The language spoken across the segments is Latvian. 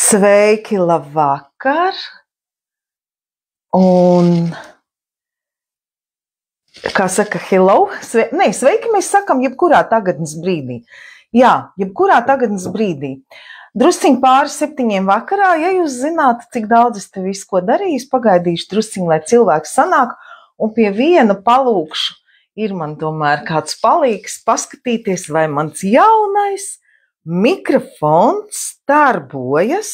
Sveiki, labvakar! Un, kā saka, hello? Sveiki mēs sakam jebkurā tagadnes brīdī. Jā, jebkurā tagadnes brīdī. Drusciņ pāri 7 vakarā, ja jūs zinātu, cik daudz es te visu ko darīju, pagaidīšu drusciņ, lai cilvēks sanāk, un pie viena palūkšu. Ir man tomēr kāds palīgs paskatīties, vai mans jaunais mikrofons darbojas.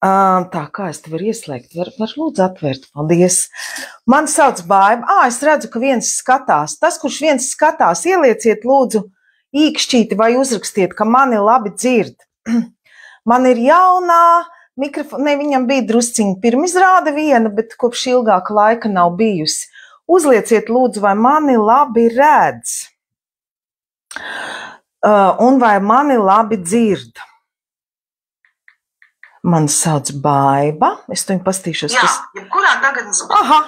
Tā, kā es te varu ieslēgt? Var lūdzu atvērt, paldies. Man sauc Baiba. Es redzu, ka viens skatās. Tas, kurš viens skatās, ielieciet lūdzu īkšķīti vai uzrakstiet, ka mani labi dzird. Man ir jaunā mikrofona, ne, viņam bija drusciņi pirmizrāde viena, bet kopš ilgāka laika nav bijusi. Uzlieciet lūdzu, vai mani labi redz. Un vai mani labi dzird. Mani sauc Baiba. Es to viņu pastīšos. Jā, jebkurā tagadnes brīdī. Aha,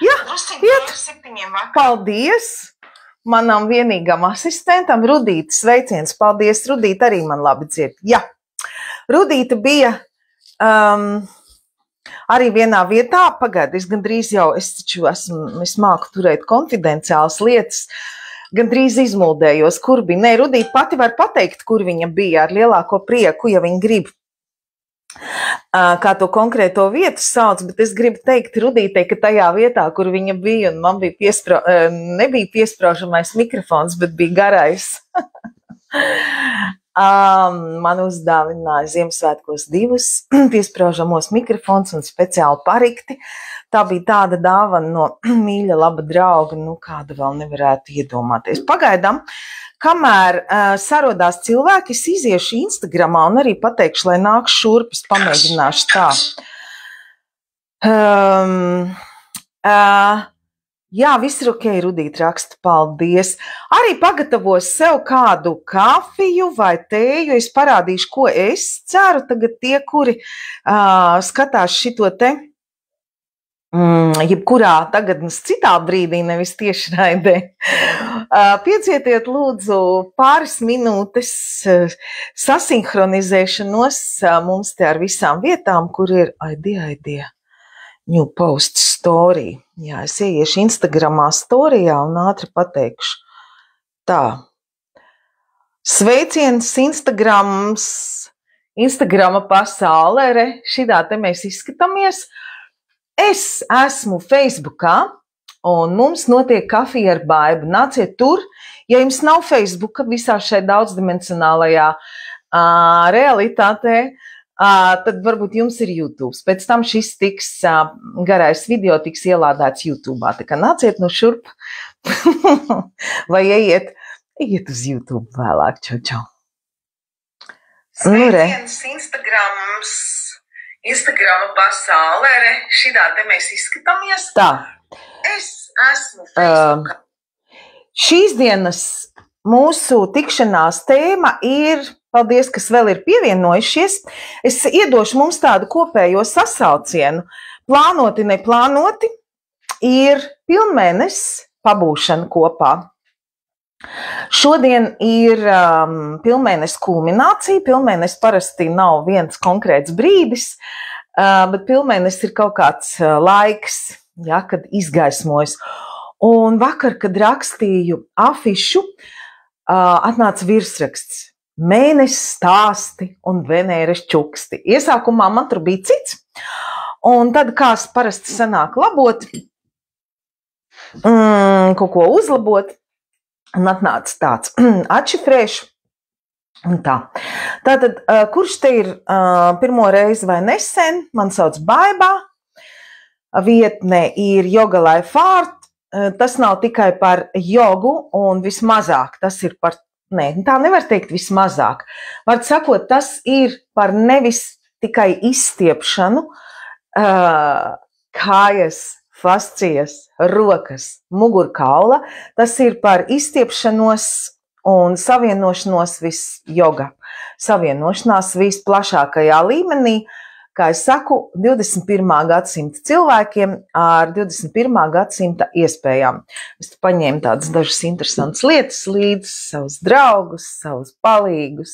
jā, iet. 7 vakarā. Paldies manam vienīgam asistentam, Rudīte. Sveiciens, paldies, Rudīte arī man labi dzird. Jā, Rudīte bija arī vienā vietā. Pagaid, es māku turēt konfidenciālas lietas. Gandrīz izmuldējos, kur bija. Nē, Rudīte pati var pateikt, kur viņa bija ar lielāko prieku, ja viņa grib. Kā to konkrēto vietu sauc, bet es gribu teikt Rudītei, ka tajā vietā, kur viņa bija, un man bija nebija piespraužamais mikrofons, bet bija garais. Man uzdāvināja Ziemassvētkos 2 piespraužamos mikrofons un speciāli parikti. Tā bija tāda dāvana no mīļa laba drauga, kāda vēl nevarētu iedomāties. Pagaidām, kamēr sarodās cilvēki, es iziešu Instagramā un arī pateikšu, lai nāk šurp, es pamēģināšu tā. Jā, viss ir ok, Rudīt raksta, paldies. Arī pagatavos sev kādu kafiju vai tēju, es parādīšu, ko es ceru. Tagad tie, kuri skatās šito te, jebkurā tagadnes citā brīdī, nevis tieši raidē. Piecietiet lūdzu pāris minūtes sasinhronizēšanos mums te ar visām vietām, kur ir idea. New post story. Jā, es ieiešu Instagramā storijā un ātri pateikšu. Tā. Sveiciens Instagrama pasaulē. Šidā te mēs izskatāmies. Es esmu Facebookā un mums notiek kafija ar Baibu. Nāciet tur. Ja jums nav Facebooka visā šai daudzdimensionālajā realitātē, tad varbūt jums ir YouTube. Pēc tam šis garais video tiks ielādēts YouTube'ā. Tā kā nāciet no šurp vai ejiet uz YouTube vēlāk. Čau. Sveiciens Instagrama pasaulē. Šidā te mēs izskatāmies. Tā. Es esmu Facebookā. Šīs dienas mūsu tikšanās tēma ir, paldies, kas vēl ir pievienojušies, es iedošu mums tādu kopējo sasaucienu. Plānoti, neplānoti ir pilnmēnesis pabūšana kopā. Šodien ir pilnmēnesis kulminācija. Pilnmēnesis parasti nav viens konkrēts brīdis, bet pilnmēnesis ir kaut kāds laiks, ja, kad izgaismojas. Un vakar, kad rakstīju afišu, atnāca virsraksts. Mēnesis stāsti un Venēras čuksti. Iesākumā man tur bija cits, un tad kā parasti sanāk labot, kaut ko uzlabot, un atnāca tāds atšifrēšu. Un tā. Tātad, kurš te ir pirmo reizi vai nesen, man sauc Baiba, vietne ir Yoga Life Art, tas nav tikai par jogu un vismazāk, tas ir par tā nevar teikt vismazāk. Var sakot, tas ir par nevis tikai izstiepšanu, kājas, fascijas, rokas, mugurkaula. Tas ir par izstiepšanos un savienošanos joga. Savienošanās visplašākajā līmenī, kā es saku, 21. gadsimta cilvēkiem ar 21. gadsimta iespējām. Es paņēmu tādas dažas interesantas lietas līdzi, savus draugus, savus palīgus.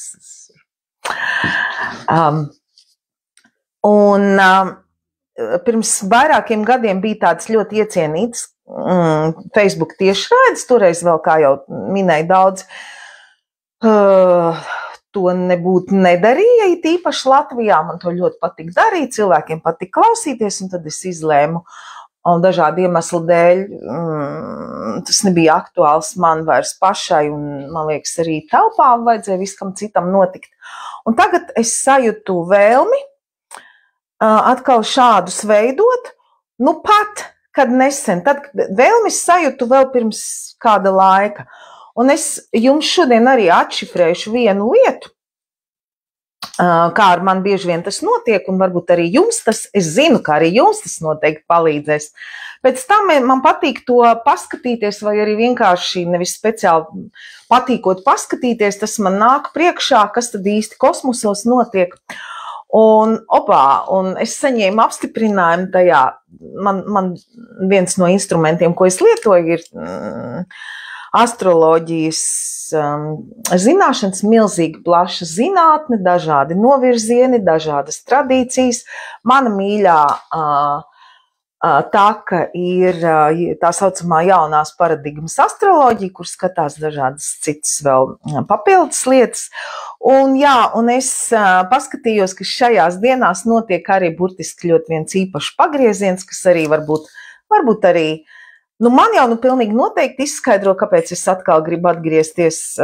Pirms vairākiem gadiem bija tāds ļoti iecienīts Facebook tiešraides, toreiz vēl, kā jau minēja daudz, to nebūtu nedarīja, it īpaši Latvijā, man to ļoti patika darīt, cilvēkiem patika klausīties, un tad es izlēmu, un dažādu iemeslu dēļ tas nebija aktuāls man vairs pašai, un man liekas arī telpā vajadzēja viskam citam notikt. Un tagad es sajūtu vēlmi atkal šādus veidot, nu pat, kad nesen, tad vēlmi sajūtu vēl pirms kāda laika. Un es jums šodien arī atšifrēšu vienu lietu, kā ar man bieži vien tas notiek, un varbūt arī jums tas, es zinu, ka arī jums tas noteikti palīdzēs. Pēc tam man patīk to paskatīties, vai arī vienkārši nevis speciāli patīkot paskatīties, tas man nāk priekšā, kas tad īsti kosmosos notiek. Un es saņēmu apstiprinājumu tajā, man viens no instrumentiem, ko es lietoju, ir astroloģijas zināšanas, milzīgi plaša zinātne, dažādi novirzieni, dažādas tradīcijas. Mana mīļā taka ir tā saucamā jaunās paradigmas astroloģija, kur skatās dažādas citas vēl papildus lietas. Un es paskatījos, ka šajās dienās notiek arī burtiski ļoti viens īpašs pagrieziens, kas arī varbūt arī, man jau pilnīgi noteikti izskaidro, kāpēc es atkal gribu atgriezties,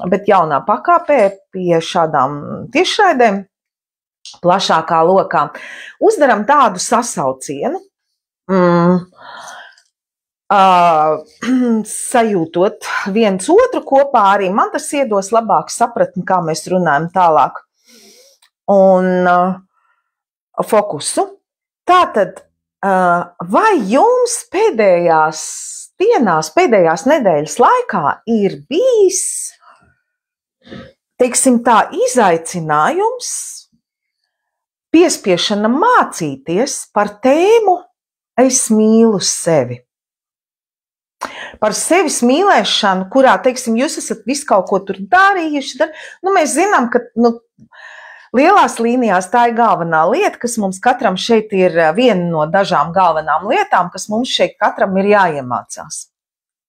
bet jaunā pakāpē pie šādām tiešraidēm, plašākā lokā. Uzdaram tādu sasaucienu, sajūtot viens otru kopā, arī man tas iedos labāk sapratni, kā mēs runājam tālāk. Un fokusu. Tātad, vai jums pēdējās dienās, pēdējās nedēļas laikā ir bijis, teiksim tā, izaicinājums, piespiešana mācīties par tēmu es mīlu sevi? Par sevis mīlēšanu, kurā, teiksim, jūs esat visu kaut ko tur darījuši. Mēs zinām, ka lielās līnijās tā ir galvenā lieta, kas mums katram šeit ir viena no dažām galvenām lietām, kas mums šeit katram ir jāiemācās.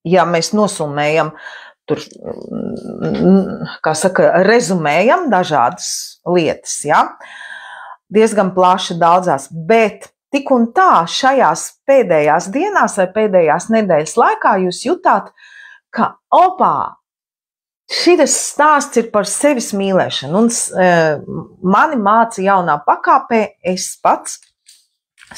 Ja mēs nosumējam, tur, kā saka, rezumējam dažādas lietas, ja? Diezgan plaši daudzās, bet tik un tā šajās pēdējās dienās vai pēdējās nedēļas laikā jūs jutāt, ka šitas stāsts ir par sevis mīlēšanu. Un mani māca jaunā pakāpē, es pats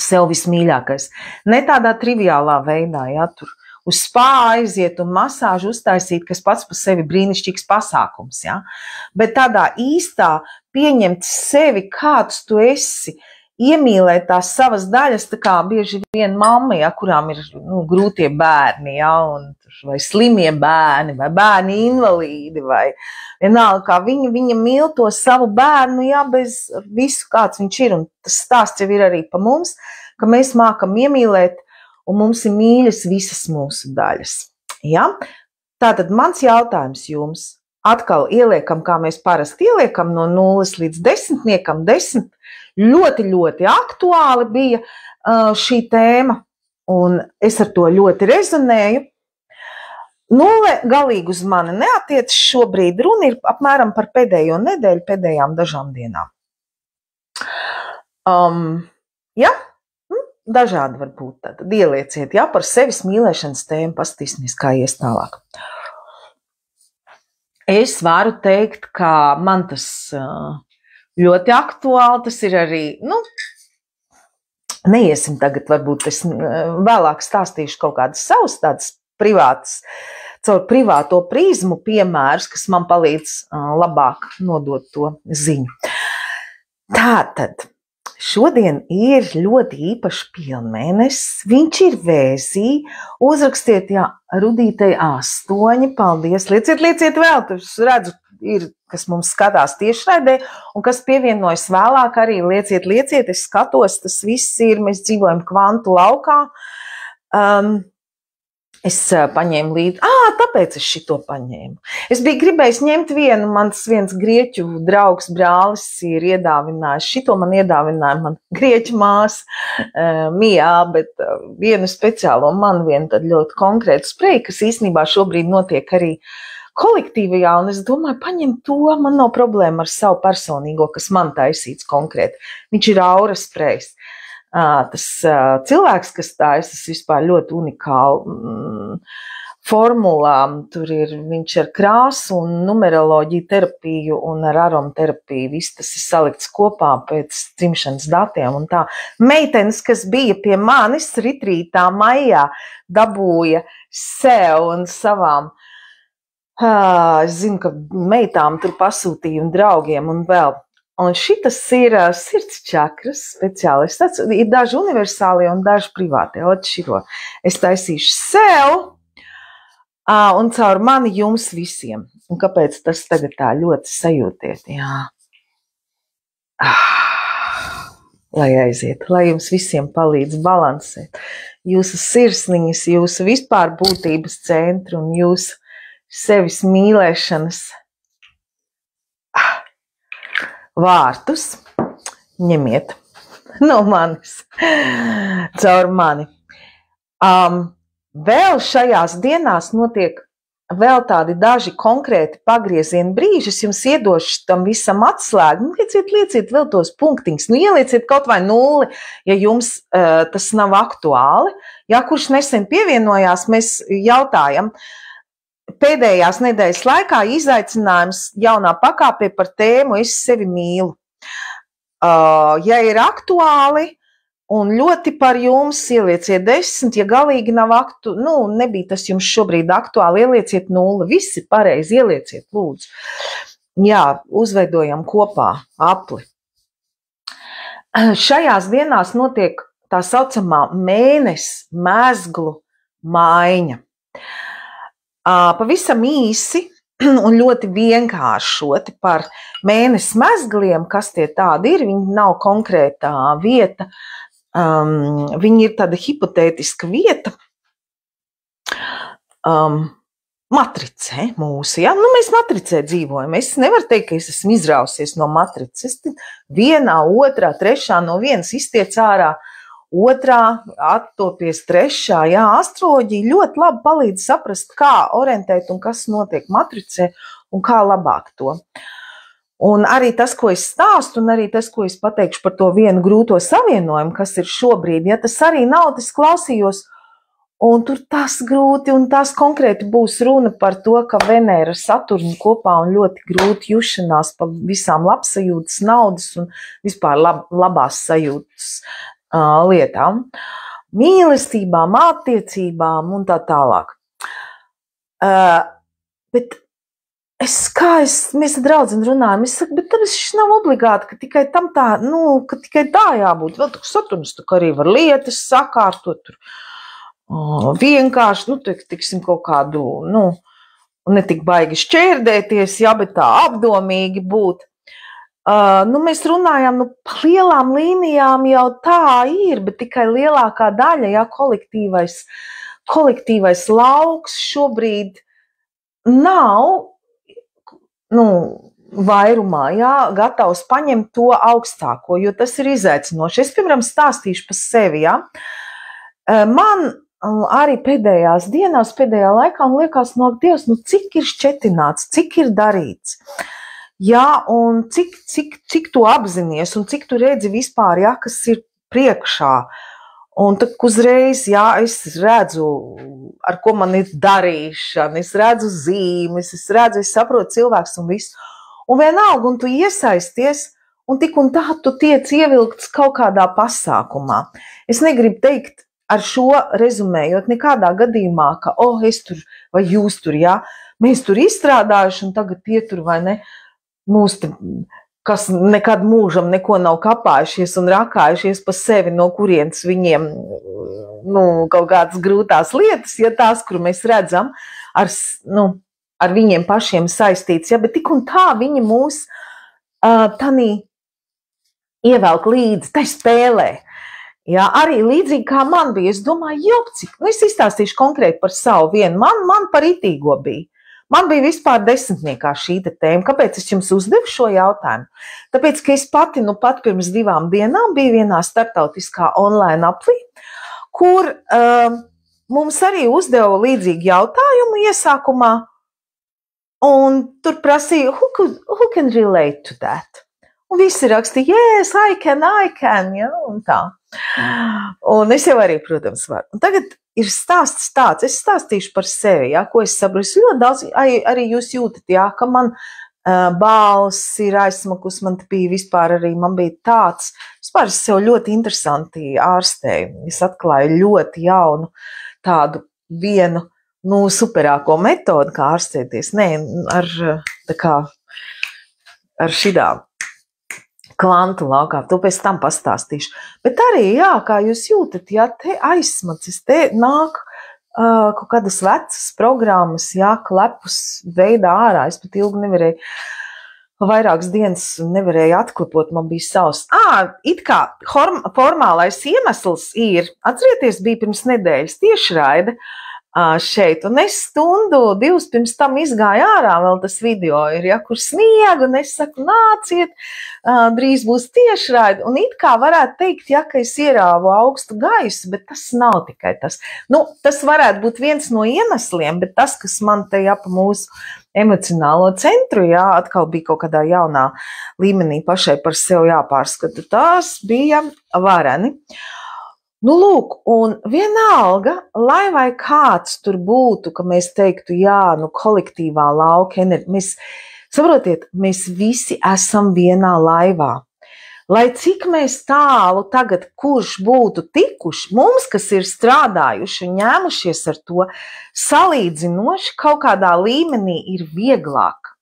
sev vismīļākais. Ne tādā triviālā veidā, ja, tur uz spā aiziet un masāžu uztaisīt, kas pats par sevi brīnišķīgs pasākums, ja, bet tādā īstā pieņemt sevi, kāds tu esi, iemīlēt tās savas daļas, tā kā bieži vien mamma, ja, kurām ir grūtie bērni, ja, vai slimie bērni, vai bērni invalīdi, vai vienalga, kā viņa mīl to savu bērnu, ja, bez visu, kāds viņš ir. Un tas stāsts jau ir arī pa mums, ka mēs mākam iemīlēt, un mums ir mīļas visas mūsu daļas. Ja? Tātad mans jautājums jums, atkal ieliekam, kā mēs parasti ieliekam, no 0 līdz 10, ļoti, ļoti aktuāli bija šī tēma, un es ar to ļoti rezonēju. 0 galīgi uz mani neatiec šobrīd, runa ir apmēram par pēdējo nedēļu, pēdējām dažām dienām. Ja? Dažādi var būt, tad ielieciet, ja, par sevis mīlēšanas tēmu, paskatīsimies, kā ies tālāk. Es varu teikt, ka man tas ļoti aktuāli, tas ir arī, neiesim tagad, varbūt es vēlāk stāstīšu kaut kādas savas tādas privātas, caur privāto prizmu piemērus, kas man palīdz labāk nodot to ziņu. Tātad, šodien ir ļoti īpašs pilnmēnesis, viņš ir Vēzī, uzrakstiet, Rudītei 8, paldies, lieciet vēl, es redzu, ir, kas mums skatās tiešraidē, un kas pievienojas vēlāk arī, lieciet, es skatos, tas viss ir, mēs dzīvojam kvantu laukā. Es paņēmu līdzi, kāpēc es šito paņēmu? Es biju gribējis ņemt vienu, mans viens grieķu draugs, brālis ir iedāvinājis, šito man iedāvināja man grieķu māsa Mijā, bet vienu speciālo man vienu tad ļoti konkrētu spreju, kas īstenībā šobrīd notiek arī kolektīvajā, un es domāju, paņemt to, man nav problēma ar savu personīgo, kas man taisīts konkrēti. Viņš ir aura sprejs. Tas cilvēks, kas taisa, tas vispār ļoti unikāli formulā. Tur ir viņš ar krāsu un numeroloģiju terapiju un ar aromaterapiju. Viss tas ir salikts kopā pēc dzimšanas datiem. Un tā meitenes, kas bija pie manis ritrītā maijā, dabūja sev un savām. Es zinu, ka meitām tur pasūtīja un draugiem un vēl. Un šitas ir sirds čakras speciālists. Ir daži universālie un daži privātie. Šito es taisīšu sev un caur mani jums visiem. Un kāpēc tas tagad tā ļoti sajūtiet? Jā. Lai aiziet, lai jums visiem palīdz balansēt. Jūsu sirsniņas, jūsu vispār būtības centri un jūsu sevis mīlēšanas vārtus ņemiet no manis, caur mani. Vēl šajās dienās notiek vēl tādi daži konkrēti pagriezieni brīži. Es jums iedošu tam visam atslēgu. Lieciet vēl tos punktiņus. Ielieciet kaut vai 0, ja jums tas nav aktuāli. Ja kurš nesen pievienojās, mēs jautājam, pēdējās nedēļas laikā izaicinājums jaunā pakāpē par tēmu Es sevi mīlu. Ja ir aktuāli un ļoti par jums, ielieciet 10, ja galīgi nav nebija tas jums šobrīd aktuāli, ielieciet 0, visi pareizi, ielieciet lūdzu. Jā, uzveidojam kopā apli. Šajās dienās notiek tā saucamā mēness mezglu maiņa. Pavisam īsi un ļoti vienkāršoti par mēness mezgliem, kas tie tādi ir, viņi nav konkrētā vieta, viņi ir tāda hipotētiska vieta, matricē mūsu, ja? Mēs matricē dzīvojam, es nevaru teikt, ka es esmu izrausies no matrices, vienā, otrā, trešā, no vienas iztiec ārā, otrā, attopies trešā, jā, astroloģija ļoti labi palīdz saprast, kā orientēt un kas notiek matricē un kā labāk to. Un arī tas, ko es stāstu, un arī tas, ko es pateikšu par to vienu grūto savienojumu, kas ir šobrīd, ja tas arī nav, tas klausījos, un tur tas grūti, un tas konkrēti būs runa par to, ka Venēra ar Saturnu kopā un ļoti grūti jušanās pa visām labsajūtas, naudas un vispār labās sajūtas lietām, mīlestībām, attiecībām un tā tālāk. Bet mēs ar draudzeni runājam, es saku, bet tas nav obligāti, ka tikai tam tā, ka tikai tā jābūt. Vēl Saturns arī var lietas sakārtot tur. Vienkārši, tiksim kaut kādu, ne tik baigi šķērdēties, jā, bet tā apdomīgi būt. Mēs runājām, pa lielām līnijām jau tā ir, bet tikai lielākā daļa, jā, kolektīvais lauks šobrīd nav, vairumā, jā, gatavs paņemt to augstāko, jo tas ir izaicinoši. Es, piemēram, stāstīšu par sevi, jā. Man arī pēdējās dienās, pēdējā laikā, un liekas, Dievs, cik ir šķetināts, cik ir darīts. Jā, un cik tu apzinies, un cik tu redzi vispār, jā, kas ir priekšā. Un tad uzreiz, jā, es redzu, ar ko man ir darīšana, es redzu zīmes, es saprotu cilvēks un visu. Un vienalga, un tu iesaisties, un tik un tā tu tiec ievilkts kaut kādā pasākumā. Es negribu teikt ar šo rezumējot nekādā gadījumā, ka, es tur, vai jūs tur, jā, mēs tur izstrādājuši, un tagad tie tur, vai ne, mūs te, kas nekad mūžam neko nav kapājušies un rakājušies pa sevi, no kurienes viņiem, kaut kādas grūtās lietas, ja tās, kur mēs redzam, ar viņiem pašiem saistīts, ja, bet tik un tā viņi mūs tanī ievelk līdzi, tai spēlē. Jā, arī līdzīgi kā man bija, es domāju, jopcik, es izstāstīšu konkrēti par savu vienu, man par itīgo bija. Man bija vispār 10. šī tēma. Kāpēc es jums uzdevu šo jautājumu? Tāpēc, ka es pati, pat pirms 2 dienām biju vienā starptautiskā online aplī, kur mums arī uzdeva līdzīgi jautājumu iesākumā, un tur prasīja, who can relate to that? Un visi rakstīja, yes, I can, ja, un tā. Un es jau arī, protams, varu. Un tagad ir stāsts tāds, es stāstīšu par sevi, ja, ko es saprotu. Ļoti daudz, arī jūs jūtat, ja, ka man balss ir aizsmakus, man bija vispār arī, man bija tāds, vispār es sev ļoti interesanti ārstēju. Es atklāju ļoti jaunu tādu vienu, superāko metodu, kā ārstēties. Nē, ar šidām. Kvantu laukā, to pēc tam pastāstīšu. Bet arī, jā, kā jūs jūtat, ja te aizsmacis, te nāk kaut kādas vecas programmas, jā, klepus veidā ārā. Es pat ilgi nevarēju, vairākas dienas nevarēju atklipot, man bija savs. It kā formālais iemesls ir, atcerieties, bija pirms nedēļas tiešraide šeit, un es 1, 2 pirms tam izgāju ārā, vēl tas video ir, ja, kur sniegu, un es saku, nāciet, drīz būs tiešraide, un it kā varētu teikt, ja, ka es ierāvu augstu gaisu, bet tas nav tikai tas. Tas varētu būt viens no iemesliem, bet tas, kas man te pa mūsu emocionālo centru, jā, atkal bija kaut kādā jaunā līmenī pašai par sevi jāpārskata, tas bija vareni. Lūk, un vienalga, lai vai kāds tur būtu, ka mēs teiktu, jā, kolektīvā lauka enerģija, saprotiet, mēs visi esam vienā laivā. Lai cik mēs tālu tagad, kurš būtu tikuši, mums, kas ir strādājuši un ņēmušies ar to, salīdzinoši kaut kādā līmenī ir vieglāk.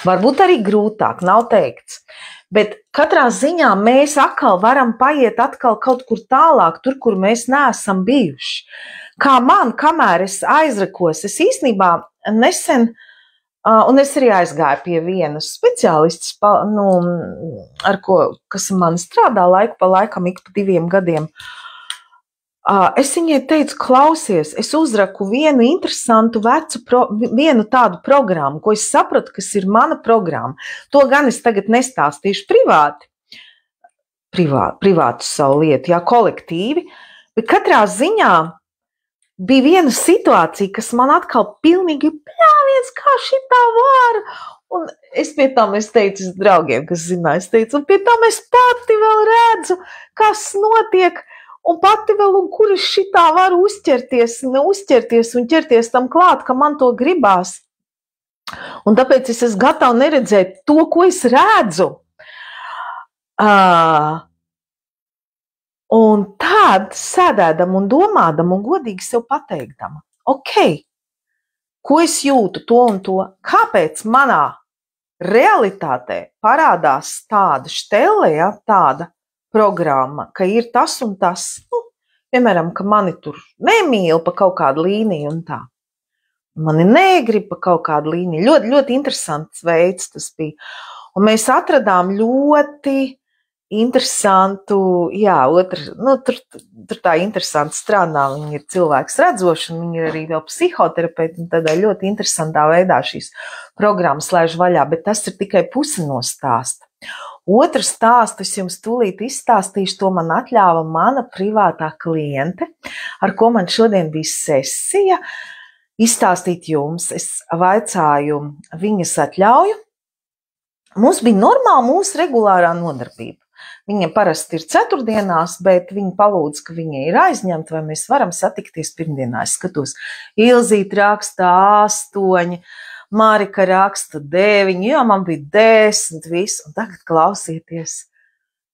Varbūt arī grūtāk, nav teikts. Bet katrā ziņā mēs atkal varam paiet atkal kaut kur tālāk, tur, kur mēs neesam bijuši. Kā man, kamēr es aizrakos, es īstenībā nesen, un es arī aizgāju pie vienas speciālistas, kas man strādā laiku pa laikam, ik pa 2 gadiem, es viņai teicu, klausies, es uzraku vienu interesantu vienu tādu programmu, ko es sapratu, kas ir mana programma. To gan es tagad nestāstīšu privātu savu lietu, jā, kolektīvi, bet katrā ziņā bija viena situācija, kas man atkal pilnīgi pļāviens, kā šitā var. Un es pie tam teicu draugiem, kas zināja, es teicu, un pie tam es pati vēl redzu, kas notiek. Un pati vēl, un kur es šitā varu uzķerties un ķerties tam klāt, ka man to gribās. Un tāpēc es esmu gatava neredzēt to, ko es redzu. Un tad sēdēdam un domādam un godīgi sev pateikdama, ok, ko es jūtu to un to, kāpēc manā realitātē parādās tāda štele, ja, tāda programma, ka ir tas un tas, piemēram, ka mani tur nemīl pa kaut kādu līniju un tā. Mani negrib pa kaut kādu līniju. Ļoti, ļoti interesants veids tas bija. Un mēs atradām ļoti interesantu, jā, tur tā interesanti strādā, viņi ir cilvēks redzoši, un viņi ir arī vēl psihoterapeiti, un tādā ļoti interesantā veidā šīs programmas laiž vaļā, bet tas ir tikai pusi no stāsta. Otru stāstu es jums tūlīt izstāstīšu, to man atļāva mana privātā kliente, ar ko man šodien bija sesija, izstāstīt jums. Es vaicāju viņas atļauju. Mums bija normāli mūsu regulārā nodarbība. Viņa parasti ir ceturtdienās, bet viņa palūdz, ka viņa ir aizņemta, vai mēs varam satikties pirmdienā. Es skatos, Ilzīte raksta 8, Marika raksta 9, jo man bija 10, visu, un tagad klausieties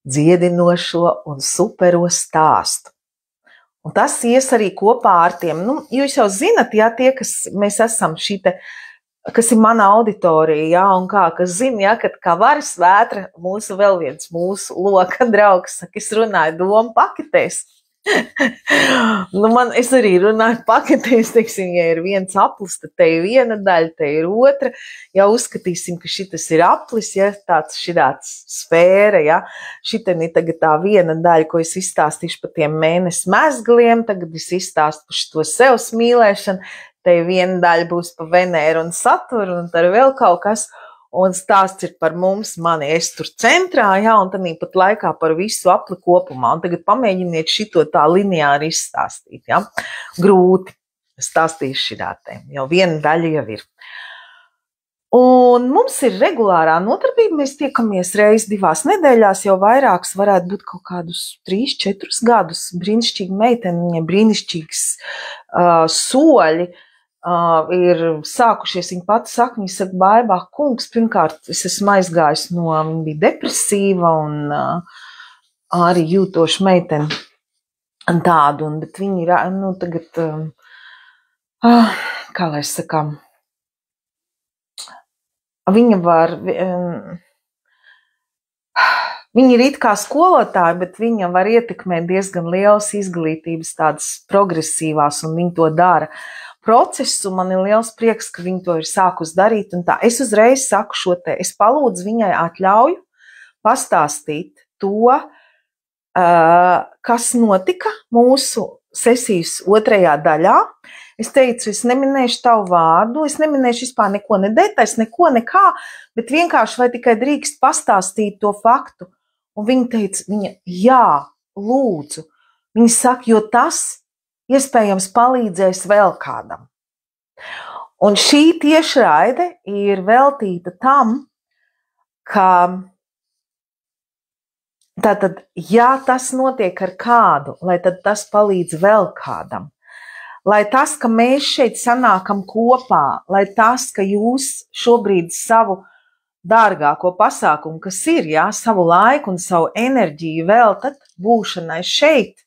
dziedinošo un supero stāstu. Un tas ies arī kopā ar tiem, jūs jau zinat, jā, tie, kas mēs esam šite, kas ir mana auditorija, jā, un kas zina, jā, kad kā Varis Vētra, mūsu vēl viens mūsu loka draugs, saka, es runāju domu paketēs. Es arī runāju paketēs, teiksim, ja ir viens aplis, tad te ir viena daļa, te ir otra. Ja uzskatīsim, ka šitas ir aplis, ja širāds sfēra, ja, šitien ir tagad tā viena daļa, ko es izstāstīšu par tiem mēnesi mezgliem, tagad es izstāstu par šo sevs mīlēšanu, te ir viena daļa būs par Venēru un Saturnu, un tad vēl kaut kas. Un stāsts ir par mums, mani, es tur centrā, jā, un tad pat laikā par visu apli kopumā. Un tagad pamēģiniet šito tā lineāri izstāstīt, jā. Grūti stāstīšu širātēm, jo viena daļa jau ir. Un mums ir regulārā nodarbība, mēs tiekamies reiz 2 nedēļās, jau vairākas varētu būt kaut kādus 3-4 gadus. Brīnišķīga meitene, viņai brīnišķīgs soļi. Ir sākušies, viņa pati saka, viņa saka, Baibā, kungs, pirmkārt, es esmu aizgājis no, viņa bija depresīva un arī jūtoša meitene tādu, bet viņa ir, nu, tagad, kā lai es sakām, viņa var, viņa ir it kā skolotāja, bet viņa var ietekmēt diezgan lielas izglītības tādas progresīvās, un viņa to dara. Procesu, man ir liels prieks, ka viņi to ir sākus darīt, un tā. Es uzreiz saku šo te, es palūdzu viņai atļauju pastāstīt to, kas notika mūsu sesijas 2. daļā. Es teicu, es neminēšu tavu vārdu, es neminēšu vispār neko nedētais, neko nekā, bet vienkārši vai tikai drīkst pastāstīt to faktu. Un viņa teica, jā, lūdzu. Viņa saka, jo tas iespējams palīdzēs vēl kādam. Un šī tiešraide ir veltīta tam, ka tātad, ja tas notiek ar kādu, lai tad tas palīdz vēl kādam. Lai tas, ka mēs šeit sanākam kopā, lai tas, ka jūs šobrīd savu dārgāko pasākumu, kas ir, jā, savu laiku un savu enerģiju veltat būšanai šeit,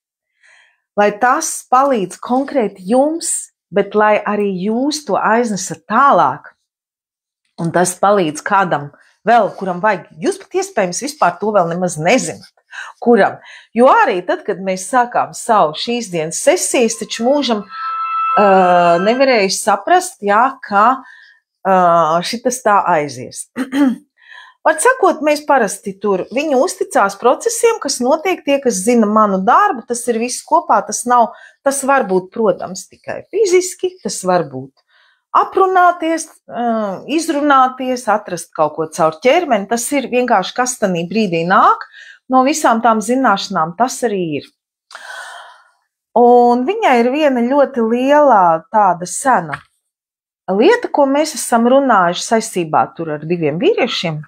lai tas palīdz konkrēti jums, bet lai arī jūs to aiznesat tālāk. Un tas palīdz kādam vēl, kuram vajag. Jūs pat iespējams vispār to vēl nemaz nezināt. Kuram? Jo arī tad, kad mēs sākām savu šīs dienas sesijas, taču mūžam nevarēja saprast, jā, ka šitas tā aizies. Var sakot, mēs parasti tur, viņi uzticās procesiem, kas notiek, tie, kas zina manu darbu, tas ir viss kopā, tas var būt, protams, tikai fiziski, tas var būt aprunāties, izrunāties, atrast kaut ko caur ķermeni, tas ir vienkārši, kas tanī brīdī nāk, no visām tām zināšanām tas arī ir. Un viņai ir viena ļoti liela tāda sena lieta, ko mēs esam runājuši saistībā tur ar 2 vīriešiem.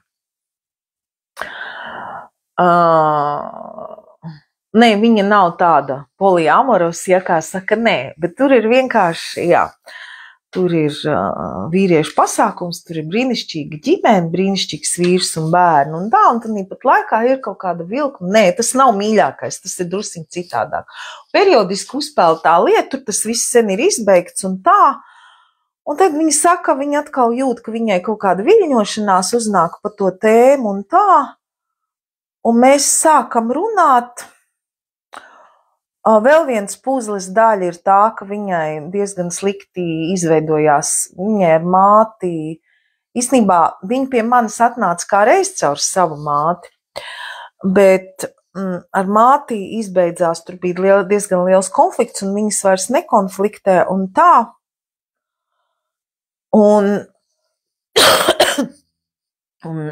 Nē, viņa nav tāda poliamoros, ja kā saka, nē, bet tur ir vienkārši, jā, tur ir vīriešu pasākums, tur ir brīnišķīga ģimene, brīnišķīgs vīrs un bērni un tā, un tad pat laikā ir kaut kāda vilkuma. Nē, tas nav mīļākais, tas ir drusciņ citādāk. Periodiski uzspēltā lieta, tur tas viss sen ir izbeigts un tā, un tad viņa saka, viņa atkal jūt, ka viņai kaut kāda viļņošanās uznāk pa to tēmu un tā. Un mēs sākam runāt. Vēl viens puzles daļa ir tā, ka viņai diezgan slikti izveidojās, viņai ar māti, īstenībā viņa pie manis atnāca kā reiz caur savu māti, bet ar māti izbeidzās, tur bija diezgan liels konflikts un viņas vairs nekonfliktē un tā. Un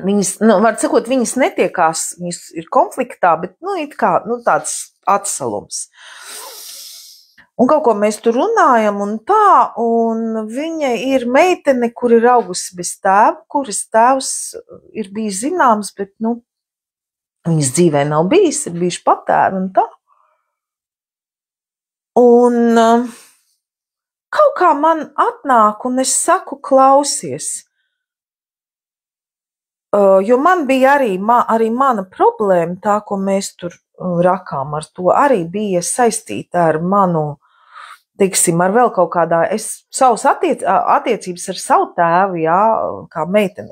viņas, var sakot, viņas netiekās, viņas ir konfliktā, bet, it kā, tāds atsalums. Un kaut ko mēs tur runājam un tā, un viņa ir meitene, kur ir augusi bez tēva, kuras tēvs ir bijis zināms, bet, viņas dzīvē nav bijis, ir bijuši patēvi un tā. Un kaut kā man atnāk, un es saku, klausies, jo man bija arī mana problēma, tā, ko mēs tur rakām ar to, arī bija saistīta ar manu, teiksim, ar vēl kaut kādā, savas attiecības ar savu tēvu, jā, kā meiteni,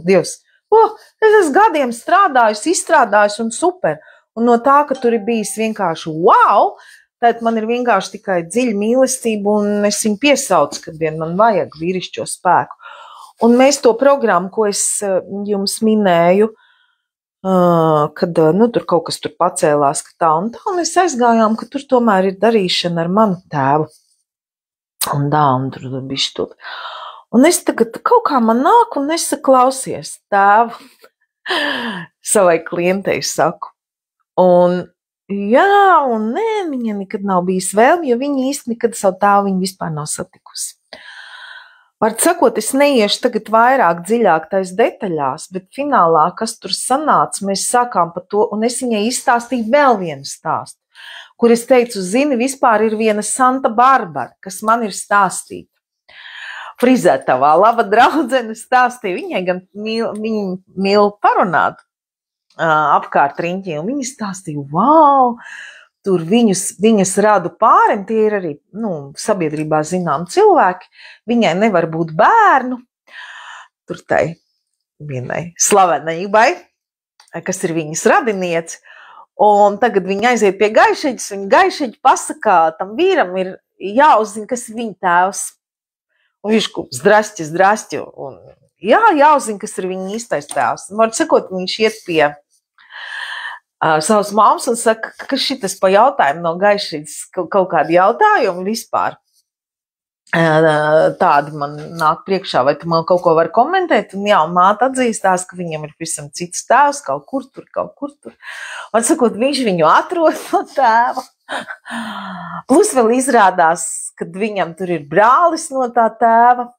Dievs, es esmu gadiem strādājusi, izstrādājusi un super, un no tā, ka tur ir bijis vienkārši wow, tad man ir vienkārši tikai dziļa mīlestība, un es viņu piesaucu, kad vien man vajag vīrišķo spēku. Un mēs to programmu, ko es jums minēju, kad tur kaut kas tur pacēlās, ka tā, un mēs aizgājām, ka tur tomēr ir darīšana ar manu tēvu. Un tur bišķi tur. Un es tagad kaut kā man nāk un nesaklausies tēvu savai klientei saku. Un jā, un nē, viņa nekad nav bijis vēlme, jo viņa īsti nekad savu tēvu viņa vispār nav satikusi. Var sakot, es neiešu tagad vairāk dziļāk tais detaļās, bet finālā, kas tur sanāca, mēs sākām par to, un es viņai izstāstīju vēl vienu stāstu, kur es teicu, zini, vispār ir viena Santa Barbara, kas man ir stāstīta. Frizētavā laba draudzene stāstīja, viņai gan mīl parunāt apkārt riņķi, un viņi stāstīja, wow, tur viņas radu pārim, tie ir arī sabiedrībā zinām cilvēki, viņai nevar būt bērnu, tur tai vienai slavenībai, kas ir viņas radinieci, un tagad viņa aiziet pie gaišeģis, un gaišeģi pasakā, tam vīram ir jāuzzina, kas ir viņa tēvs, un viņš zdrasķi, un jāuzzina, kas ir viņa īstais tēvs. Var sakot, viņš iet pie savas mammas un saka, ka šitas pa jautājumu no gaišītas kaut kādi jautājumi vispār. Tādi man nāk priekšā, vai tu man kaut ko var komentēt, un māte atzīstās, ka viņam ir visam cits tēvs, kaut kur tur. Un sakot, viņš viņu atrod no tēva. Plus vēl izrādās, kad viņam tur ir brālis no tā tēva.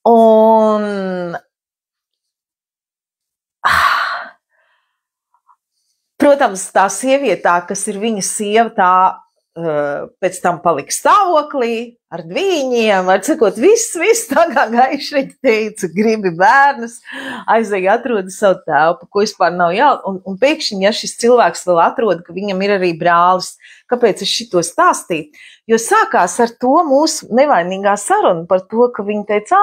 Un protams, tā sievietā, kas ir viņa sieva, tā pēc tam palika stāvoklī ar dvīņiem, var sakot, viss tā kā gaišreģi teica, gribi bērnus, aizēja atroda savu tēvu, ko vispār nav un pēkšņi, ja šis cilvēks vēl atrod, ka viņam ir arī brālis, kāpēc es šito stāstīju? Jo sākās ar to mūsu nevainīgā saruna par to, ka viņa teica,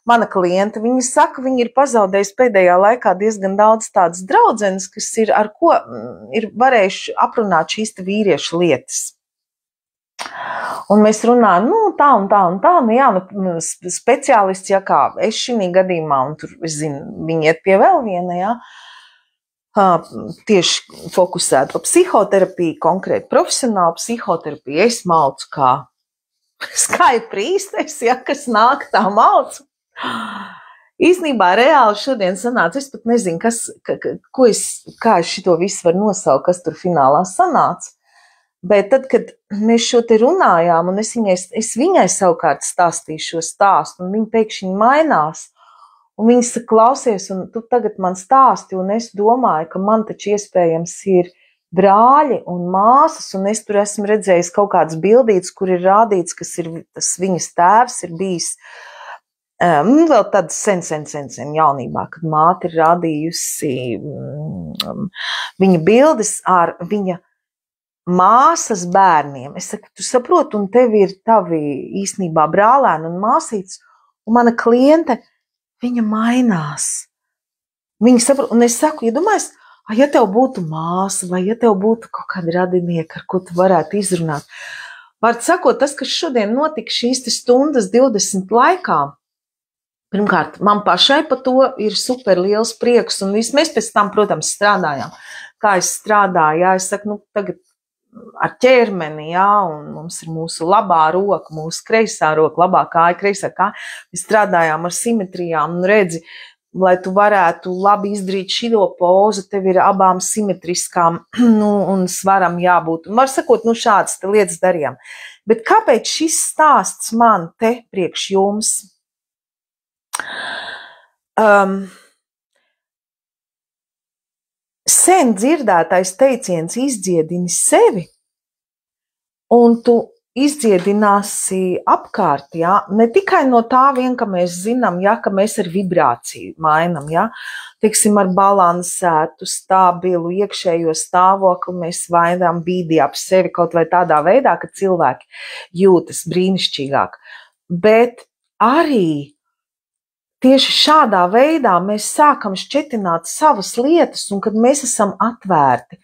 mana klienta, viņa saka, viņa ir pazaudējusi pēdējā laikā diezgan daudz tādas draudzenes, kas ir ar ko ir varējuši aprunāt šīs vīriešu lietas. Un mēs runājam, tā, speciālists, ja kā es šī gadījumā, un tur, es zinu, viņi iet pie vēl viena, tieši fokusēt pa psihoterapiju, konkrēti profesionālu psihoterapiju, es malcu kā skaļi prīsteris, kas nāk tā malcu. Īstenībā reāli šodien sanāca, es pat nezinu, kā es šito visu varu nosaukt, kas tur finālā sanāca, bet tad, kad mēs šo te runājām, un es viņai savukārt stāstīju šo stāstu, un viņa pēkšņi mainās, un viņa saka, klausies, un tu tagad man stāsti, un es domāju, ka man taču iespējams ir brāļi un māsas, un es tur esmu redzējis kaut kādas bildītes, kur ir rādīts, kas ir tas viņas tēvs ir bijis. Vēl tad sen jaunībā, kad māte ir rādījusi viņa bildes ar viņa māsas bērniem. Es saku, tu saproti, un tev ir tavi īstenībā brālēni un māsītes, un mana kliente, viņa mainās. Viņa saprot, un es saku, ja domājies, ja tev būtu māsa, vai ja tev būtu kaut kādi radinieki, ar ko tu varētu izrunāt. Var sakot, tas, kas šodien notika šīs stundas 20 laikā, pirmkārt, man pašai par to ir super liels prieks, un mēs pēc tam, protams, strādājām. Kā es strādāju, es saku, tagad ar ķermeni, un mums ir mūsu labā roka, mūsu kreisā roka, labā kāja, kreisā kāja. Mēs strādājām ar simetrijām, un redzi, lai tu varētu labi izdarīt šito pozu, tev ir abām simetriskām, un svaram jābūt. Un var sakot, šādas te lietas darījām. Bet kāpēc šis stāsts man te priekš jums? Sen dzirdētais teiciens izdziedini sevi, un tu izdziedināsi apkārt, ne tikai no tā vien, ka mēs zinām, ka mēs ar vibrāciju mainam, teiksim, ar balansētu, stabilu, iekšējo stāvokli mēs vainām bīdī ap sevi kaut vai tādā veidā, ka cilvēki jūtas brīnišķīgāk, bet arī tieši šādā veidā mēs sākam šķetināt savas lietas, un kad mēs esam atvērti,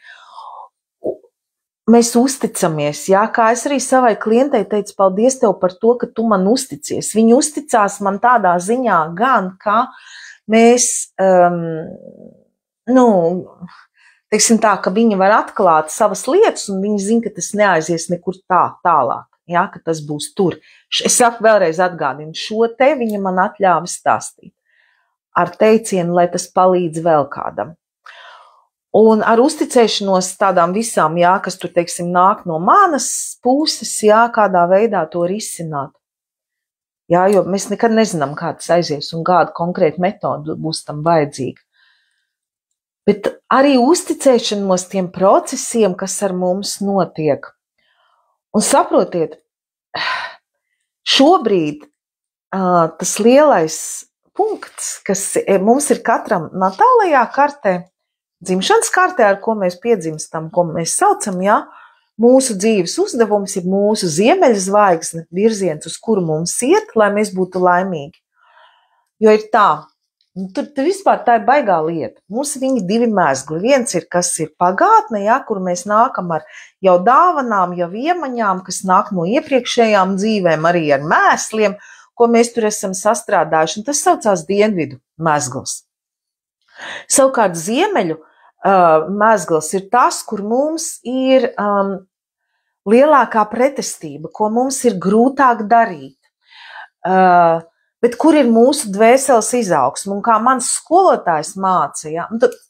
mēs uzticamies, jā, kā es arī savai klientei teicu, paldies tev par to, ka tu man uzticies. Viņi uzticās man tādā ziņā gan, ka mēs, teiksim tā, ka viņi var atklāt savas lietas, un viņi zina, ka tas neaizies nekur tālāk, jā, ka tas būs tur. Es saku vēlreiz atgādinu, šo te viņa man atļāva stāstīt ar teicienu, lai tas palīdz vēl kādam. Un ar uzticēšanos tādām visām, jā, kas tur, teiksim, nāk no manas puses, jā, kādā veidā to risināt. Jā, jo mēs nekad nezinām, kā tas aizies un kāda konkrēta metoda būs tam vajadzīga. Bet arī uzticēšanos tiem procesiem, kas ar mums notiek. Un saprotiet, šobrīd tas lielais punkts, kas mums ir katram natālajā kartē, dzimšanas kartē, ar ko mēs piedzimstam, ko mēs saucam, jā, mūsu dzīves uzdevums ir mūsu ziemeļzvaigzne virziens, uz kuru mums iet, lai mēs būtu laimīgi. Jo ir tā, tur vispār tā ir baigā lieta. Mums ir viņi divi mēzgli. Viens ir, kas ir pagātne, jā, kur mēs nākam ar jau dāvanām, jau iemaņām, kas nāk no iepriekšējām dzīvēm, arī ar mēsliem, ko mēs tur esam sastrādājuši. Un tas saucās dienvidu mēzgls. Savukārt ziemeļu mēzgls ir tas, kur mums ir lielākā pretestība, ko mums ir grūtāk darīt, bet kur ir mūsu dvēseles izaugsme. Un kā mans skolotājs māca, ja,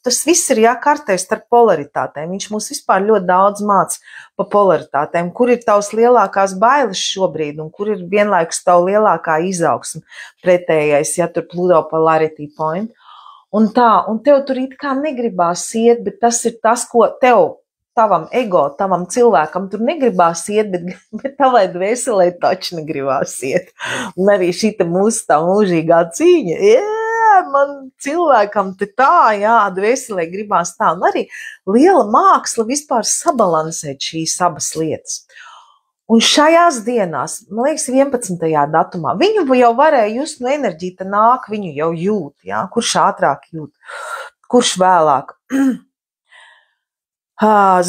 tas viss ir jākartē starp polaritātēm. Viņš mūs vispār ļoti daudz māca pa polaritātēm, kur ir tavs lielākās bailes šobrīd un kur ir vienlaikus tavu lielākā izaugsme pretējais, ja tur Pluto polarity point. Un tā, un tev tur it kā negribās iet, bet tas ir tas, ko tev, tavam ego, tavam cilvēkam tur negribās iet, bet tavai dvēselē taču negribās iet. Un arī šita mūsu tā mūžīgā cīņa, man cilvēkam te tā, jā, dvēselē gribās tā. Un arī liela māksla vispār sabalansēt šīs abas lietas. Un šajās dienās, man liekas, 11. datumā, viņu jau varēja just, no enerģija te nāk, viņu jau jūt, jā, kurš ātrāk jūt, kurš vēlāk.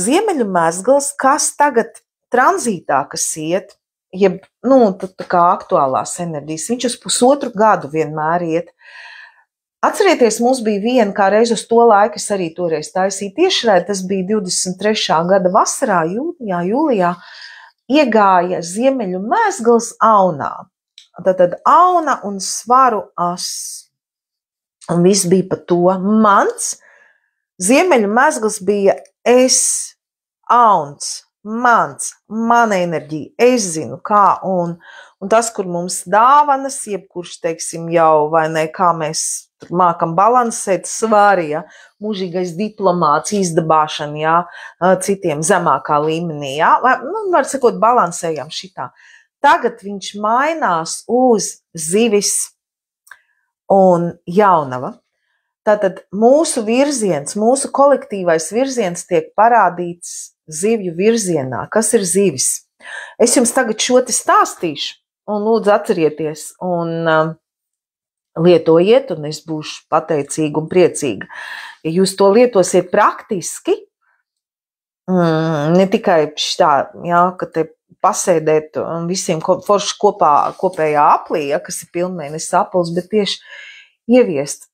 Ziemeļu mēzgls, kas tagad tranzītā, kas iet, jeb, tā kā aktuālās enerģijas, viņš uz 1,5 gadu vienmēr iet. Atcerieties, mums bija viena, kā reiz uz to laiku, es arī toreiz taisīju tiešraidi, tas bija 23. gada vasarā, jūlijā, iegāja ziemeļu mēzgls aunā. Tātad auna un svaru as. Un viss bija pa to. Mans ziemeļu mēzgls bija es, auns, mans, mana enerģija. Es zinu, kā un tas, kur mums dāvanas, jebkurš, teiksim, jau vai ne, kā mēs mākam balansēt svarī, ja, mūžīgais diplomāts, izdabāšana, ja, citiem zemākā līmenī, ja, var sakot, balansējam šitā. Tagad viņš mainās uz zivis un jaunava. Tātad mūsu virziens, mūsu kolektīvais virziens tiek parādīts zivju virzienā. Kas ir zivis? Es jums tagad šo te stāstīšu, un lūdzu atcerieties, un lietojiet, un es būšu pateicīga un priecīga. Ja jūs to lietosiet praktiski, ne tikai šitā, jā, ka te pasēdēt un visiem forši kopējā aplī, ja, kas ir pilnmēnesis aplis, bet tieši ieviest.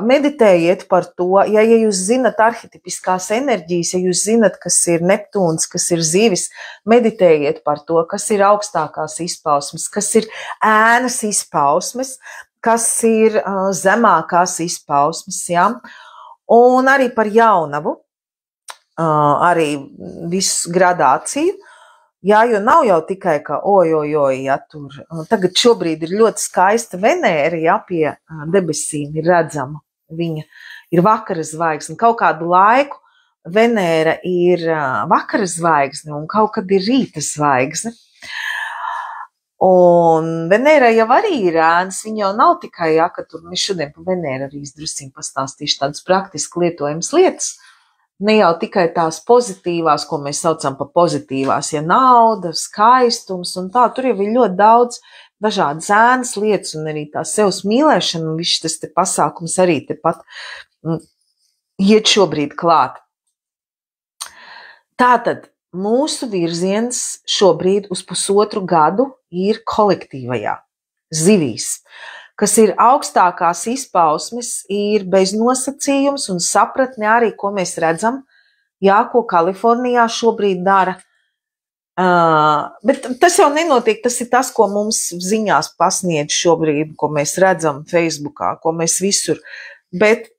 Meditējiet par to, ja jūs zinat arhetipiskās enerģijas, ja jūs zinat, kas ir Neptūns, kas ir zivis, meditējiet par to, kas ir augstākās izpausmes, kas ir ēnas izpausmes, kas ir zemākās izpausmes, ja? Un arī par jaunavu, arī visu gradāciju, jā, jo nav jau tikai, ka ja tur, tagad šobrīd ir ļoti skaista Venēra, ja, pie debesīm ir redzama, viņa ir vakara zvaigzne, kaut kādu laiku Venēra ir vakara zvaigzne un kaut kad ir rīta zvaigzne. Un Venēra jau arī ir ēnas, viņa jau nav tikai, ja, ka tur mēs šodien pa Venēru arī drusciņ pastāstīšu tādas praktiski lietojamas lietas, ne jau tikai tās pozitīvās, ko mēs saucam pa pozitīvās, ja nauda, skaistums un tā, tur jau ir ļoti daudz dažādi zēnas lietas un arī tā sevs mīlēšana, un viss tas te pasākums arī tepat iet šobrīd klāt. Tātad mūsu virziens šobrīd uz 1,5 gadu ir kolektīvajā zivīs, kas ir augstākās izpausmes, ir bez nosacījums un sapratne arī, ko mēs redzam, ko Kalifornijā šobrīd dara. Bet tas jau nenotiek, tas ir tas, ko mums ziņās pasniedz šobrīd, ko mēs redzam Facebookā, ko mēs visur. Bet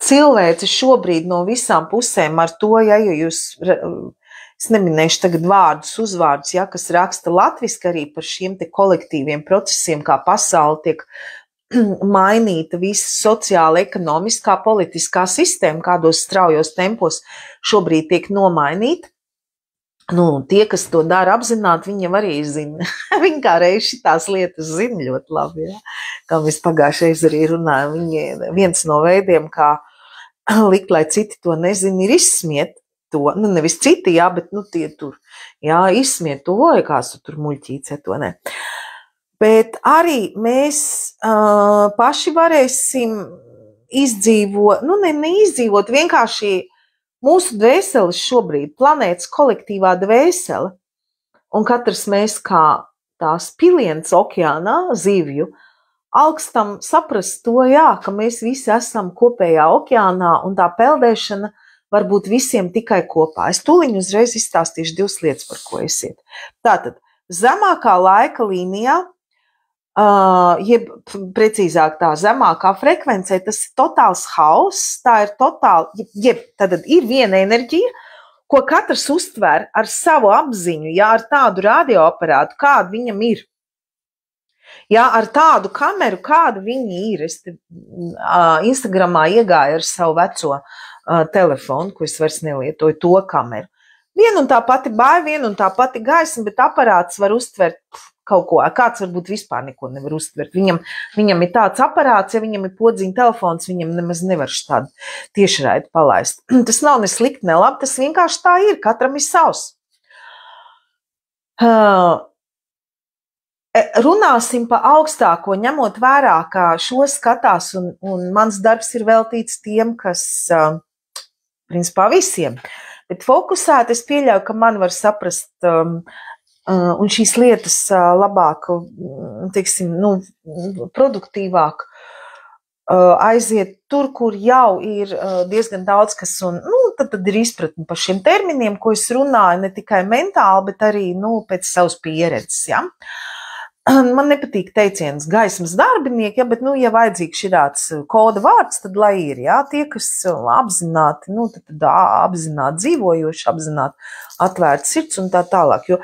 cilvēci šobrīd no visām pusēm ar to, ja jūs, es neminēšu tagad vārdus, uzvārdus, kas raksta latviski arī par šiem te kolektīviem procesiem, kā pasauli tiek mainīta visa sociāla, ekonomiskā, politiskā sistēma, kādos straujos tempos šobrīd tiek nomainīta. Tie, kas to dara apzināti, viņi arī zina. Viņi kā reiz šitās lietas zina ļoti labi. Ja? Kā mēs pagājušajā arī runājam, viens no veidiem, kā likt, lai citi to nezina, ir izsmiet to. Nevis citi, bet tie tur. Izsmiet to, kāds tu tur muļķīcē to, ne. Bet arī mēs paši varēsim izdzīvot, neizdzīvot, vienkārši mūsu dvēseles šobrīd, planētas kolektīvā dvēsele, un katrs mēs kā tās piliens okeānā, zivju, augstam saprast to, ka mēs visi esam kopējā okeānā, un tā peldēšana var būt visiem tikai kopā. Es tūliņ uzreiz izstāstīšu 2 lietas, par ko esiet. Tātad, zemākā laika līnijā, jeb precīzāk tā zemākā frekvencē, tas ir totāls hauss, tā ir totāli, tad ir viena enerģija, ko katrs uztver ar savu apziņu, ar tādu radioaparātu, kāda viņam ir. Ar tādu kameru, kāda viņi ir. Es Instagramā iegāju ar savu veco telefonu, ko es vairs nelietoju, to kameru. Viena un tā pati bāja, viena un tā pati gaisma, bet aparāts var uztvert kaut ko. Kāds varbūt vispār neko nevar uztvert. Viņam ir tāds aparāts, ja viņam ir podziņa telefons, viņam nemaz nevar šādu tiešraidi palaist. Tas nav ne slikti, ne labi, tas vienkārši tā ir, katram ir savs. Runāsim pa augstāko, ņemot vērā, kā šo skatās, un mans darbs ir veltīts tiem, kas, principā visiem. Bet fokusēt, es pieļauju, ka man var saprast un šīs lietas labāk, teiksim, produktīvāk aiziet tur, kur jau ir diezgan daudz, kas, un tad ir izpratni par šiem terminiem, ko es runāju, ne tikai mentāli, bet arī, pēc savas pieredzes, Man nepatīk teiciens gaismas darbinieki, bet, ja vajadzīgs širāds koda vārds, tad lai ir, tie, kas apzināti, tad apzināti dzīvojoši, apzināti atvērt sirds un tā tālāk, jo,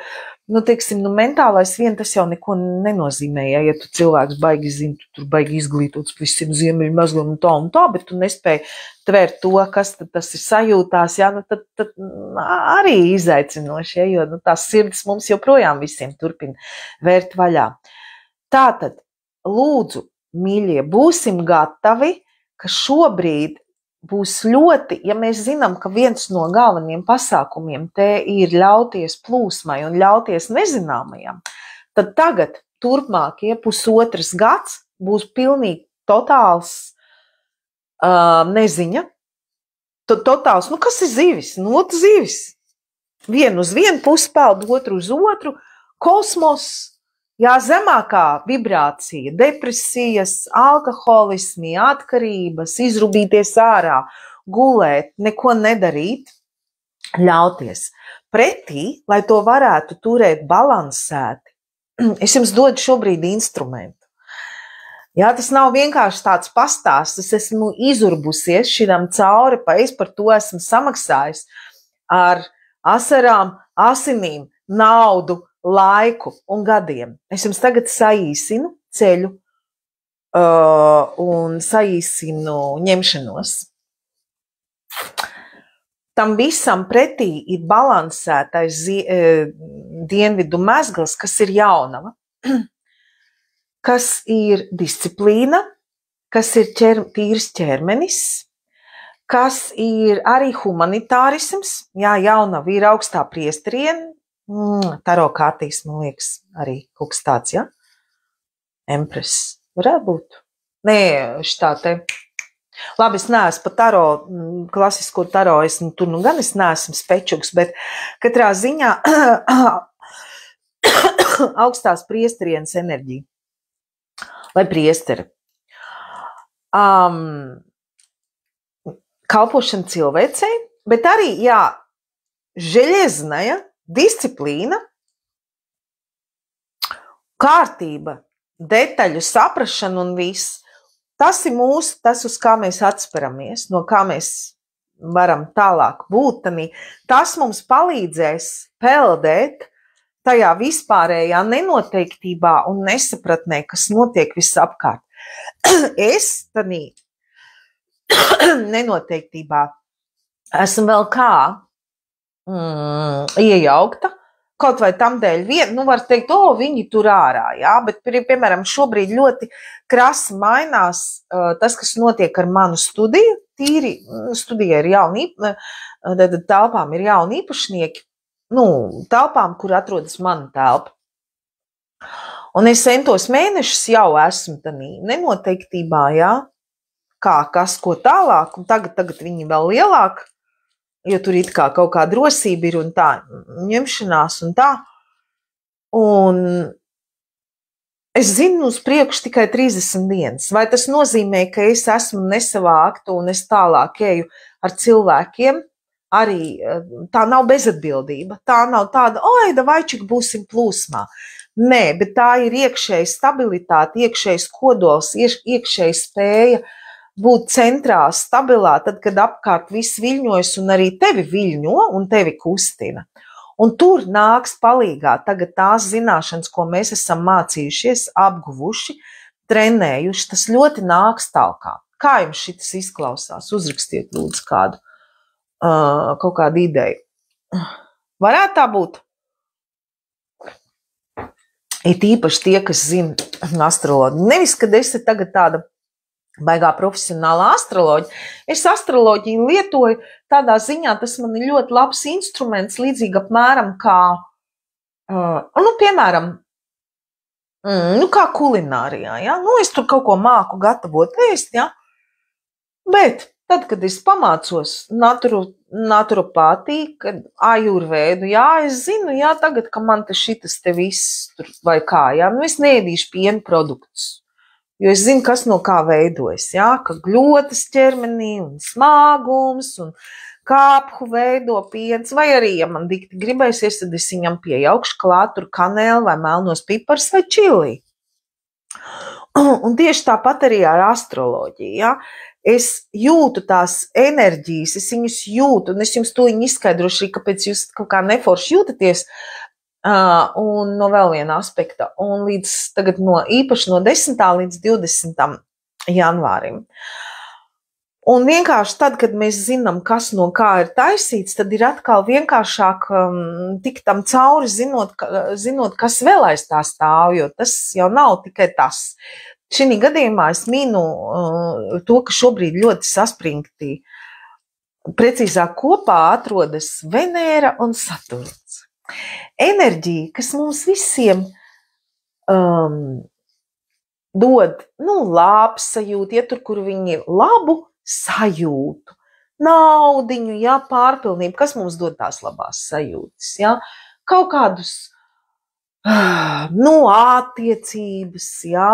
teiksim, mentālais vien tas jau neko nenozīmē, ja tu cilvēks baigi zini, tu tur baigi izglītots visiem ziemeļu mazliem un tā, bet tu nespēji tvērt to, kas tad tas ir sajūtās, tad arī izaicinoši, jo tās sirds mums joprojām visiem turpina vērt vaļā. Tātad, lūdzu, mīļie, būsim gatavi, ka šobrīd būs ļoti, ja mēs zinām, ka viens no galvenajiem pasākumiem te ir ļauties plūsmai un ļauties nezināmajam, tad tagad turpmākie 1,5 gads būs pilnīgi totāls neziņa. Totāls, kas ir zivis? Zivis. Vienu uz vienu pusi peld, otru uz otru, kosmos, zemākā vibrācija, depresijas, alkoholismi, atkarības, izrubīties ārā, gulēt, neko nedarīt, ļauties. Pretī, lai to varētu turēt balansēti, es jums dodu šobrīd instrumentu. Tas nav vienkārši tāds pastāsts, es esmu izurbusies širam cauri, es par to esmu samaksājis ar asarām, asinīm, naudu, laiku un gadiem. Es jums tagad saīsinu ceļu un saīsinu ņemšanos. Tam visam pretī ir balansētais dienvidu mezgls, kas ir jaunava, kas ir disciplīna, kas ir tīrs ķermenis, kas ir arī humanitārisms, jaunava ir augstā priesteriene, Taro kārtīs, man liekas, arī kaut kas tāds, ja? Empress. Varētu būt. Nē, šitā te. Labi, es neesmu pa taro, klasisko taro, tur gan es neesmu spečuks, bet katrā ziņā augstās priesterienes enerģija. Vai priesteri. Kalpošana cilvēcei, bet arī, jā, žeļeznaja disciplīna, kārtība, detaļu saprašana un viss. Tas ir mūsu, tas, uz kā mēs atsperamies, no kā mēs varam tālāk būt. Tas mums palīdzēs peldēt tajā vispārējā nenoteiktībā un nesapratnē, kas notiek visapkārt. Es tādī nenoteiktībā esmu vēl kā iejaukta, kaut vai tam dēļ, var teikt, viņi tur ārā, jā, bet, piemēram, šobrīd ļoti krasi mainās tas, kas notiek ar manu studiju, tīri studija ir telpām ir jauni īpašnieki, telpām, kur atrodas mana telpa. Un es centos mēnešus jau esmu tādī nenoteiktībā, jā, kas, ko tālāk, un tagad viņi vēl lielāk, jo tur it kā kaut kā drosība ir un tā, ņemšanās un tā. Un es zinu uz priekšu tikai 30 dienas. Vai tas nozīmē, ka es esmu nesavākta un es tālāk eju ar cilvēkiem? Arī tā nav bezatbildība. Tā nav tāda, davaičik būsim plūsmā. Nē, bet tā ir iekšēja stabilitāte, iekšējs kodols, iekšēja spēja būt centrā, stabilā, tad, kad apkārt viss viļņojas un arī tevi viļņo un tevi kustina. Un tur nāks palīgā tagad tās zināšanas, ko mēs esam mācījušies, apguvuši, trenējuši, tas ļoti nāks talkā. Kā jums šitas izklausās? Uzrakstiet lūdzu kādu, kaut kādu ideju. Varētu tā būt? Ir īpaši tie, kas zina astroloģiju. Nevis, kad es tagad tāda baigā profesionālā astroloģija. Es astroloģiju lietoju tādā ziņā, tas man ir ļoti labs instruments, līdzīgi apmēram kā, piemēram, kā kulinārijā, ja? Es tur kaut ko māku gatavot ēst, ja? Bet tad, kad es pamācos naturopātiju, kad ajurvēdu, jā, es zinu, jā, tagad, ka man te šitas te viss tur vai kā, jā, es neēdīšu piena produktus. Jo es zinu, kas no kā veidojas, jā, ka gļotas ķermenī un smāgums un kāphu veido piens, vai arī, ja man dikti gribēsies, tad es viņam piejaukšu klāt tur kanēli vai melnos pipars vai čili. Un tieši tāpat arī ar astroloģiju, jā. Es jūtu tās enerģijas, es viņus jūtu, un es jums to izskaidrošu, kāpēc jūs kaut kā neforši jūtaties, un no vēl viena aspekta, un līdz tagad īpaši no 10. līdz 20. janvārim. Un vienkārši tad, kad mēs zinām, kas no kā ir taisīts, tad ir atkal vienkāršāk tikt tam cauri, zinot, kas vēl aiz tā stāv, jo tas jau nav tikai tas. Šī gadījumā es minu to, ka šobrīd ļoti saspringti, precīzāk kopā atrodas Venēra un Saturns. Enerģija, kas mums visiem dod, labsajūtu, ja tur, kur viņi labu sajūtu, naudiņu, jā, pārpilnību, kas mums dod tās labās sajūtas, jā, kaut kādus, attiecības, jā,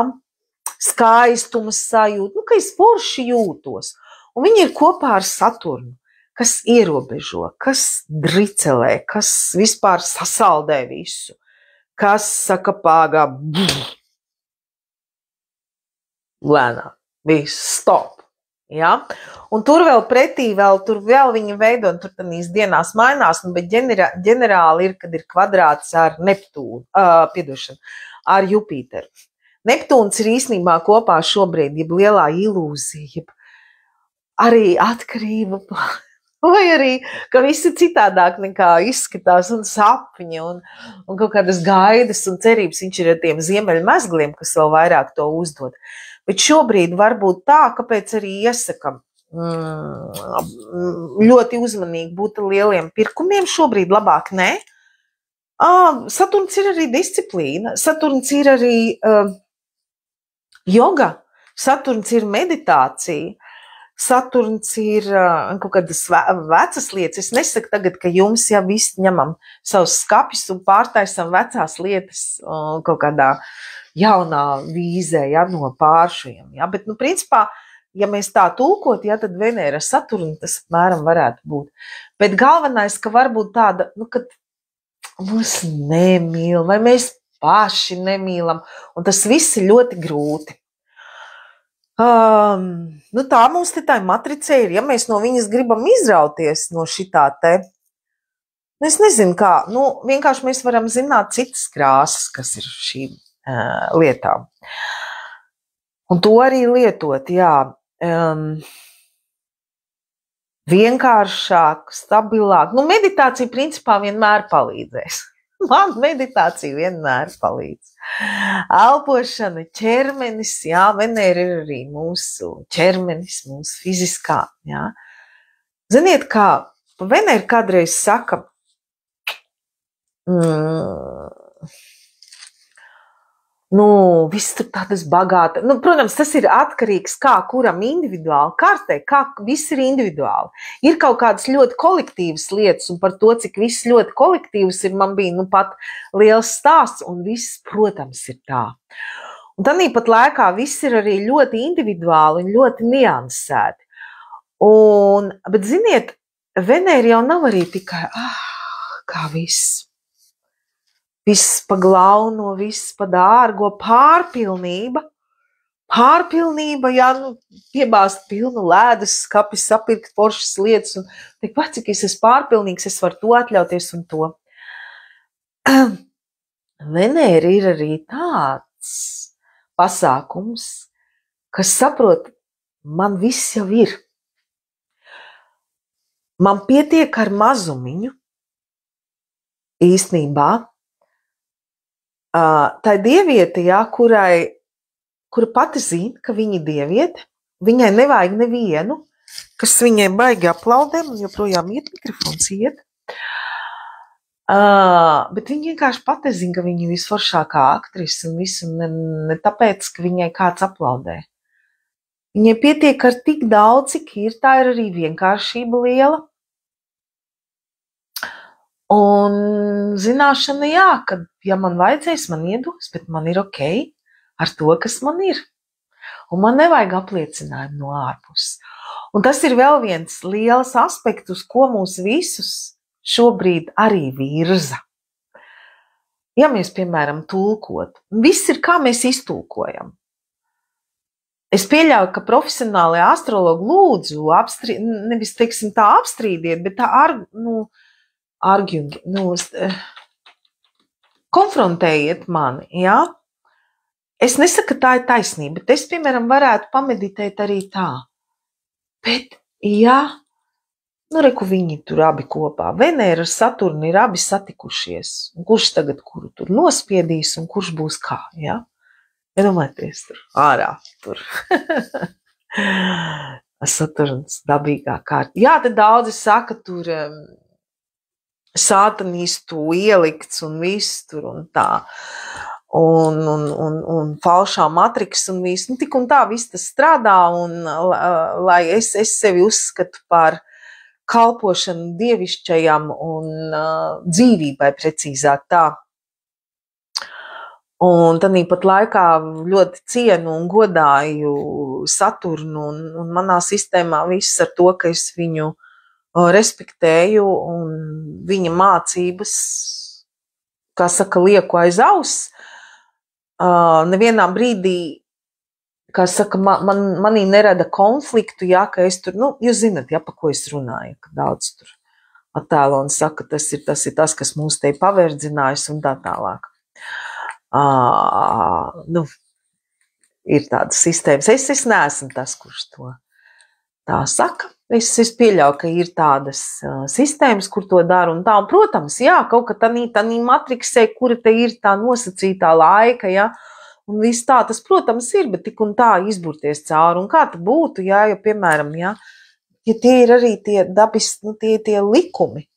skaistumas sajūtu, ka es forši jūtos. Un viņi ir kopā ar Saturnu, kas ierobežo, kas dricelē, kas vispār sasaldē visu, kas saka pāgā, lēnā, viss, stop. Ja? Un tur vēl pretī, tur viņi veido, un tur tādīs dienās mainās, bet ģenerāli ir, kad ir kvadrāts ar Neptūnu, ar Jupiteru. Neptūns ir īstenībā kopā šobrīd, jeb lielā ilūzija, jeb arī atkarība, vai arī, ka viss ir citādāk nekā izskatās, un sapņi, un kaut kādas gaidas un cerības, viņš ir ar tiem ziemeļmezgliem, kas vēl vairāk to uzdod. Bet šobrīd var būt tā, kāpēc arī iesakam ļoti uzmanīgi būt lieliem pirkumiem, šobrīd labāk ne, Saturns ir arī disciplīna, Saturns ir arī joga, Saturns ir meditācija, Saturns ir kaut kādas vecas lietas. Es nesaku tagad, ka jums jau viss ņemam savus skapjus un pārtaisam vecās lietas kaut kādā jaunā vīzē, ja, no pāršiem. Ja, bet, principā, ja mēs tā tulkot, ja, tad Venēra Saturna tas apmēram varētu būt. Bet galvenais, ka varbūt tāda, kad mūs nemīl, vai mēs paši nemīlam, un tas viss ir ļoti grūti. Tā mums te tā matrice ir, ja mēs no viņas gribam izrauties no šitā te, es nezinu kā, vienkārši mēs varam zināt citas krāsas, kas ir šīm lietām. Un to arī lietot, jā, vienkāršāk, stabilāk. Meditācija principā vienmēr palīdzēs. Man meditācija vienmēr palīdz. Elpošana, ķermenis, jā, Venēra ir arī mūsu ķermenis, mūsu fiziskā, jā. Ziniet, kā Venēra kādreiz saka, viss tur tādas bagāta. Protams, tas ir atkarīgs kā kuram individuāli, kārtē, kā viss ir individuāli. Ir kaut kādas ļoti kolektīvas lietas, un par to, cik viss ļoti kolektīvs ir, man bija pat liels stāsts, un viss, protams, ir tā. Un tāpat laikā viss ir arī ļoti individuāli un ļoti niansēti. Bet, ziniet, Venēra jau nav arī tikai, kā viss. Viss pa glauno, viss pa dārgo, pārpilnība, jā, piebāzt pilnu ledus skapi, sapirkt foršas lietas, un tik pat, cik es esmu pārpilnīgs, es varu to atļauties un to. Venēra ir arī tāds pasākums, kas saprot, man viss jau ir. Man pietiek ar mazumiņu, īstenībā, tā dieviete, jā, kura pati zina, ka viņa ir dieviete, viņai nevajag nevienu, kas viņai baigi aplaudē, un joprojām iet mikrofons iet. Bet viņa vienkārši pati zina, ka viņa ir visforšākā aktrise un visu, ne tāpēc, ka viņai kāds aplaudē. Viņai pietiek ar tik daudz, cik ir, tā ir arī vienkāršība liela. Un zināšana, jā, ka, ja man vajadzēs, man iedos, bet man ir ok ar to, kas man ir. Un man nevajag apliecinājumu no ārpuses. Un tas ir vēl viens liels aspekts, uz ko mūs visus šobrīd arī virza. Ja mēs, piemēram, tulkot, viss ir, kā mēs iztulkojam. Es pieļauju, ka profesionālie astrologi lūdzu, nevis, teiksim, tā apstrīdiet, bet tā konfrontējiet mani, jā. Es nesaku, ka tā ir taisnība, bet es, piemēram, varētu pameditēt arī tā. Bet, jā, reku viņi tur abi kopā. Venēra ar Saturnu ir abi satikušies. Un kurš tagad kuru tur nospiedīs un kurš būs kā, jā? Iedomājieties tur, ārā, tur. Saturns dabīgā kārta. Jā, te daudzi saka, tur sātanistu ielikts un viss tur un tā. Un falšā matriks un viss. Tik un tā viss tas strādā, un lai es sevi uzskatu par kalpošanu dievišķajam un dzīvībai precīzāk tā. Un tāpat laikā ļoti cienu un godāju Saturnu un manā sistēmā viss ar to, ka es viņu respektēju un viņa mācības, kā saka, lieku aiz auss. Nevienā brīdī, kā saka, manī nerada konfliktu, jā, ka es tur, jūs zinat, jā, pa ko es runāju, ka daudz tur attēlo un saka, tas ir tas, kas mūs te paverdzinājis un tā tālāk. Ir tādas sistēmas. Es neesmu tas, kurš to tā saka. Es pieļauju, ka ir tādas sistēmas, kur to dara un tā. Un, protams, jā, kaut kā tanī matriksē, kura te ir tā nosacītā laika, jā, un viss tā, tas, protams, ir, bet tik un tā izburties cauri. Un kā tā būtu, jā, jo, piemēram, jā, ja tie ir arī tie dabis, tie likumi,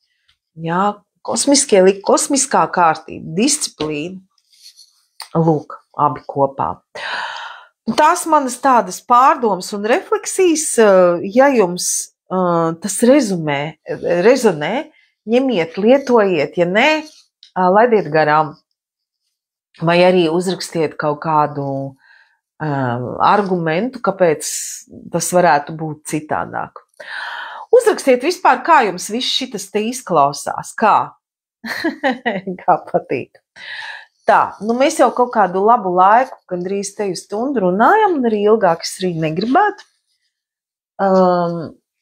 jā, kosmiskā kārtība, disciplīna. Lūk, abi kopā. Tās manas tādas pārdomas un refleksijas, ja jums tas rezonē, ņemiet, lietojiet, ja nē, laidiet garām. Vai arī uzrakstiet kaut kādu argumentu, kāpēc tas varētu būt citādāk. Uzrakstiet vispār, kā jums viss šitas te izklausās, kā? Kā patīk. Tā, mēs jau kaut kādu labu laiku, gandrīz teju stundu runājam, un arī ilgāk es arī negribētu.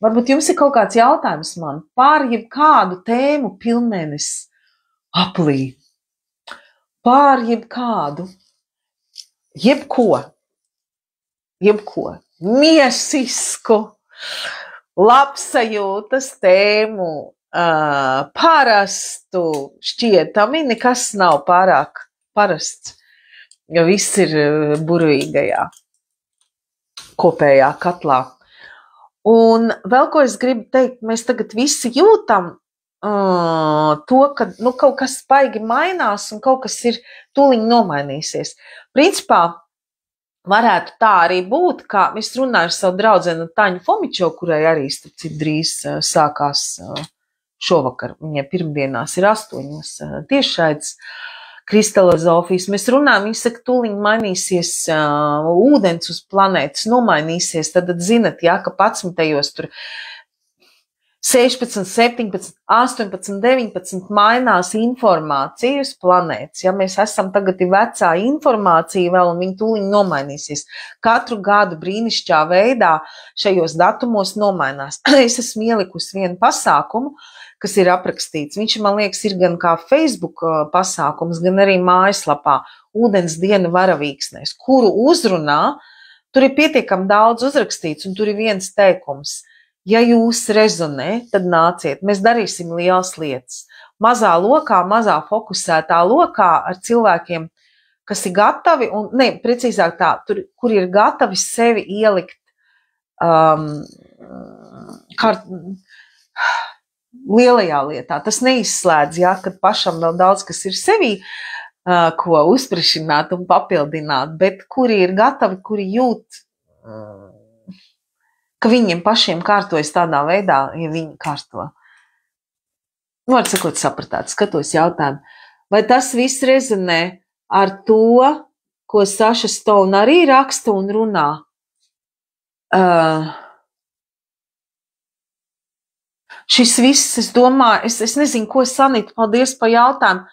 Varbūt jums ir kaut kāds jautājums man par jebkādu tēmu pilnmēnesis aplī. Par jebkādu. Jebko. Miesisku, labsajūtas tēmu, parastu, šķietami, nekas nav pārāk parasts, jo viss ir burvīgajā, kopējā katlā. Un vēl ko es gribu teikt, mēs tagad visi jūtam to, ka kaut kas baigi mainās un kaut kas ir tūliņ nomainīsies. Principā varētu tā arī būt, kā es runāju ar savu draudzeni Taņu Fomičo, kurai arī drīz sākās šovakar. Viņai pirmdienās ir 8 tiešraides kristalozofijas. Mēs runājam, viņi saka, tūliņ mainīsies ūdens uz planētas, nomainīsies. Tad zinat, jā, ka 11. tur 16, 17, 18, 19 mainās informācija uz planētas. Ja mēs esam tagad vecā informācija vēl, un viņi tūliņ nomainīsies. Katru gadu brīnišķā veidā šajos datumos nomainās. Es esmu ielikusi vienu pasākumu, kas ir aprakstīts. Viņš, man liekas, ir gan kā Facebook pasākums, gan arī mājaslapā Ūdens diena varavīksnēs, kuru uzrunā, tur ir pietiekami daudz uzrakstīts, un tur ir viens teikums. Ja jūs rezonē, tad nāciet, mēs darīsim lielas lietas. Mazā lokā, mazā fokusētā lokā ar cilvēkiem, kas ir gatavi, un precīzāk tā, tur, kur ir gatavi sevi ielikt lielajā lietā. Tas neizslēdz, ja, kad pašam vēl daudz, kas ir sevī, ko uzsprišināt un papildināt, bet kuri ir gatavi, kuri jūt, ka viņiem pašiem kārtojas tādā veidā, ja viņi kārto. Var sakot, sapratāt, skatos jautājumu. Vai tas viss rezonē ar to, ko Saša Stone arī raksta un runā? Šis viss, es domāju, es nezinu, ko Sanita, paldies par jautājumu.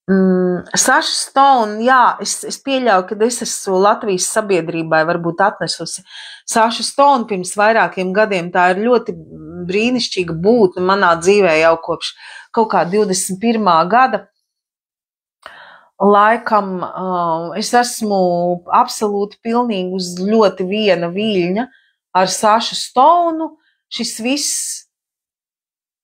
Saša Stone, jā, es pieļauju, ka es esmu Latvijas sabiedrībai varbūt atnesusi Saša Stone pirms vairākiem gadiem. Tā ir ļoti brīnišķīga būtne manā dzīvē jau kopš kaut kā 21. gada. Laikam es esmu absolūti pilnīgi uz ļoti viena viļņa ar Sašu Stonu. Šis viss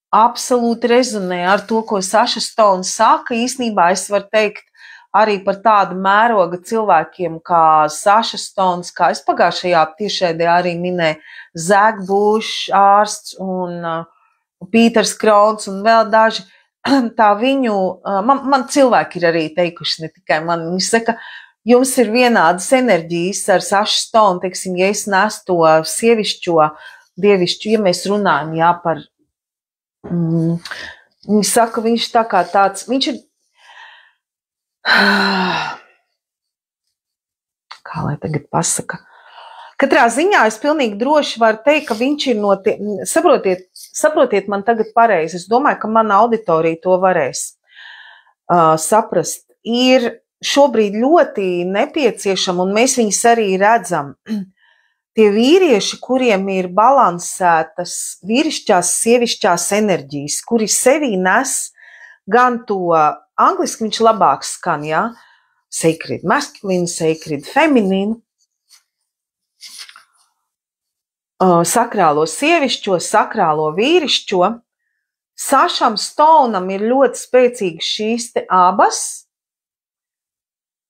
absolūti rezonē ar to, ko Saša Stone saka. Īsnībā es varu teikt arī par tādu mēroga cilvēkiem kā Saša Stones, kā es pagājušajā tiešraidē arī minēju, Zach Bush ārsts un Pīters Krons un vēl daži. Tā viņu, man cilvēki ir arī teikuši, ne tikai man, viņi saka, jums ir vienādas enerģijas ar Sašu Stone, teiksim, ja es nesu to sievišķo, dievišķu, ja mēs runājam, jā, par viņi saka, viņš tā kā tāds, viņš ir, kā lai tagad pasaka, katrā ziņā es pilnīgi droši varu teikt, ka viņš ir no tiem, saprotiet man tagad pareizi, es domāju, ka mana auditorija to varēs saprast, ir šobrīd ļoti nepieciešama, un mēs viņus arī redzam, tie vīrieši, kuriem ir balansētas vīrišķās, sievišķās enerģijas, kuri sevī nes gan to, angliski viņš labāk skan, ja? Sacred masculine, sacred feminine, sakrālo sievišķo, sakrālo vīrišķo. Sašam Stoneam ir ļoti spēcīgas šīs te abas,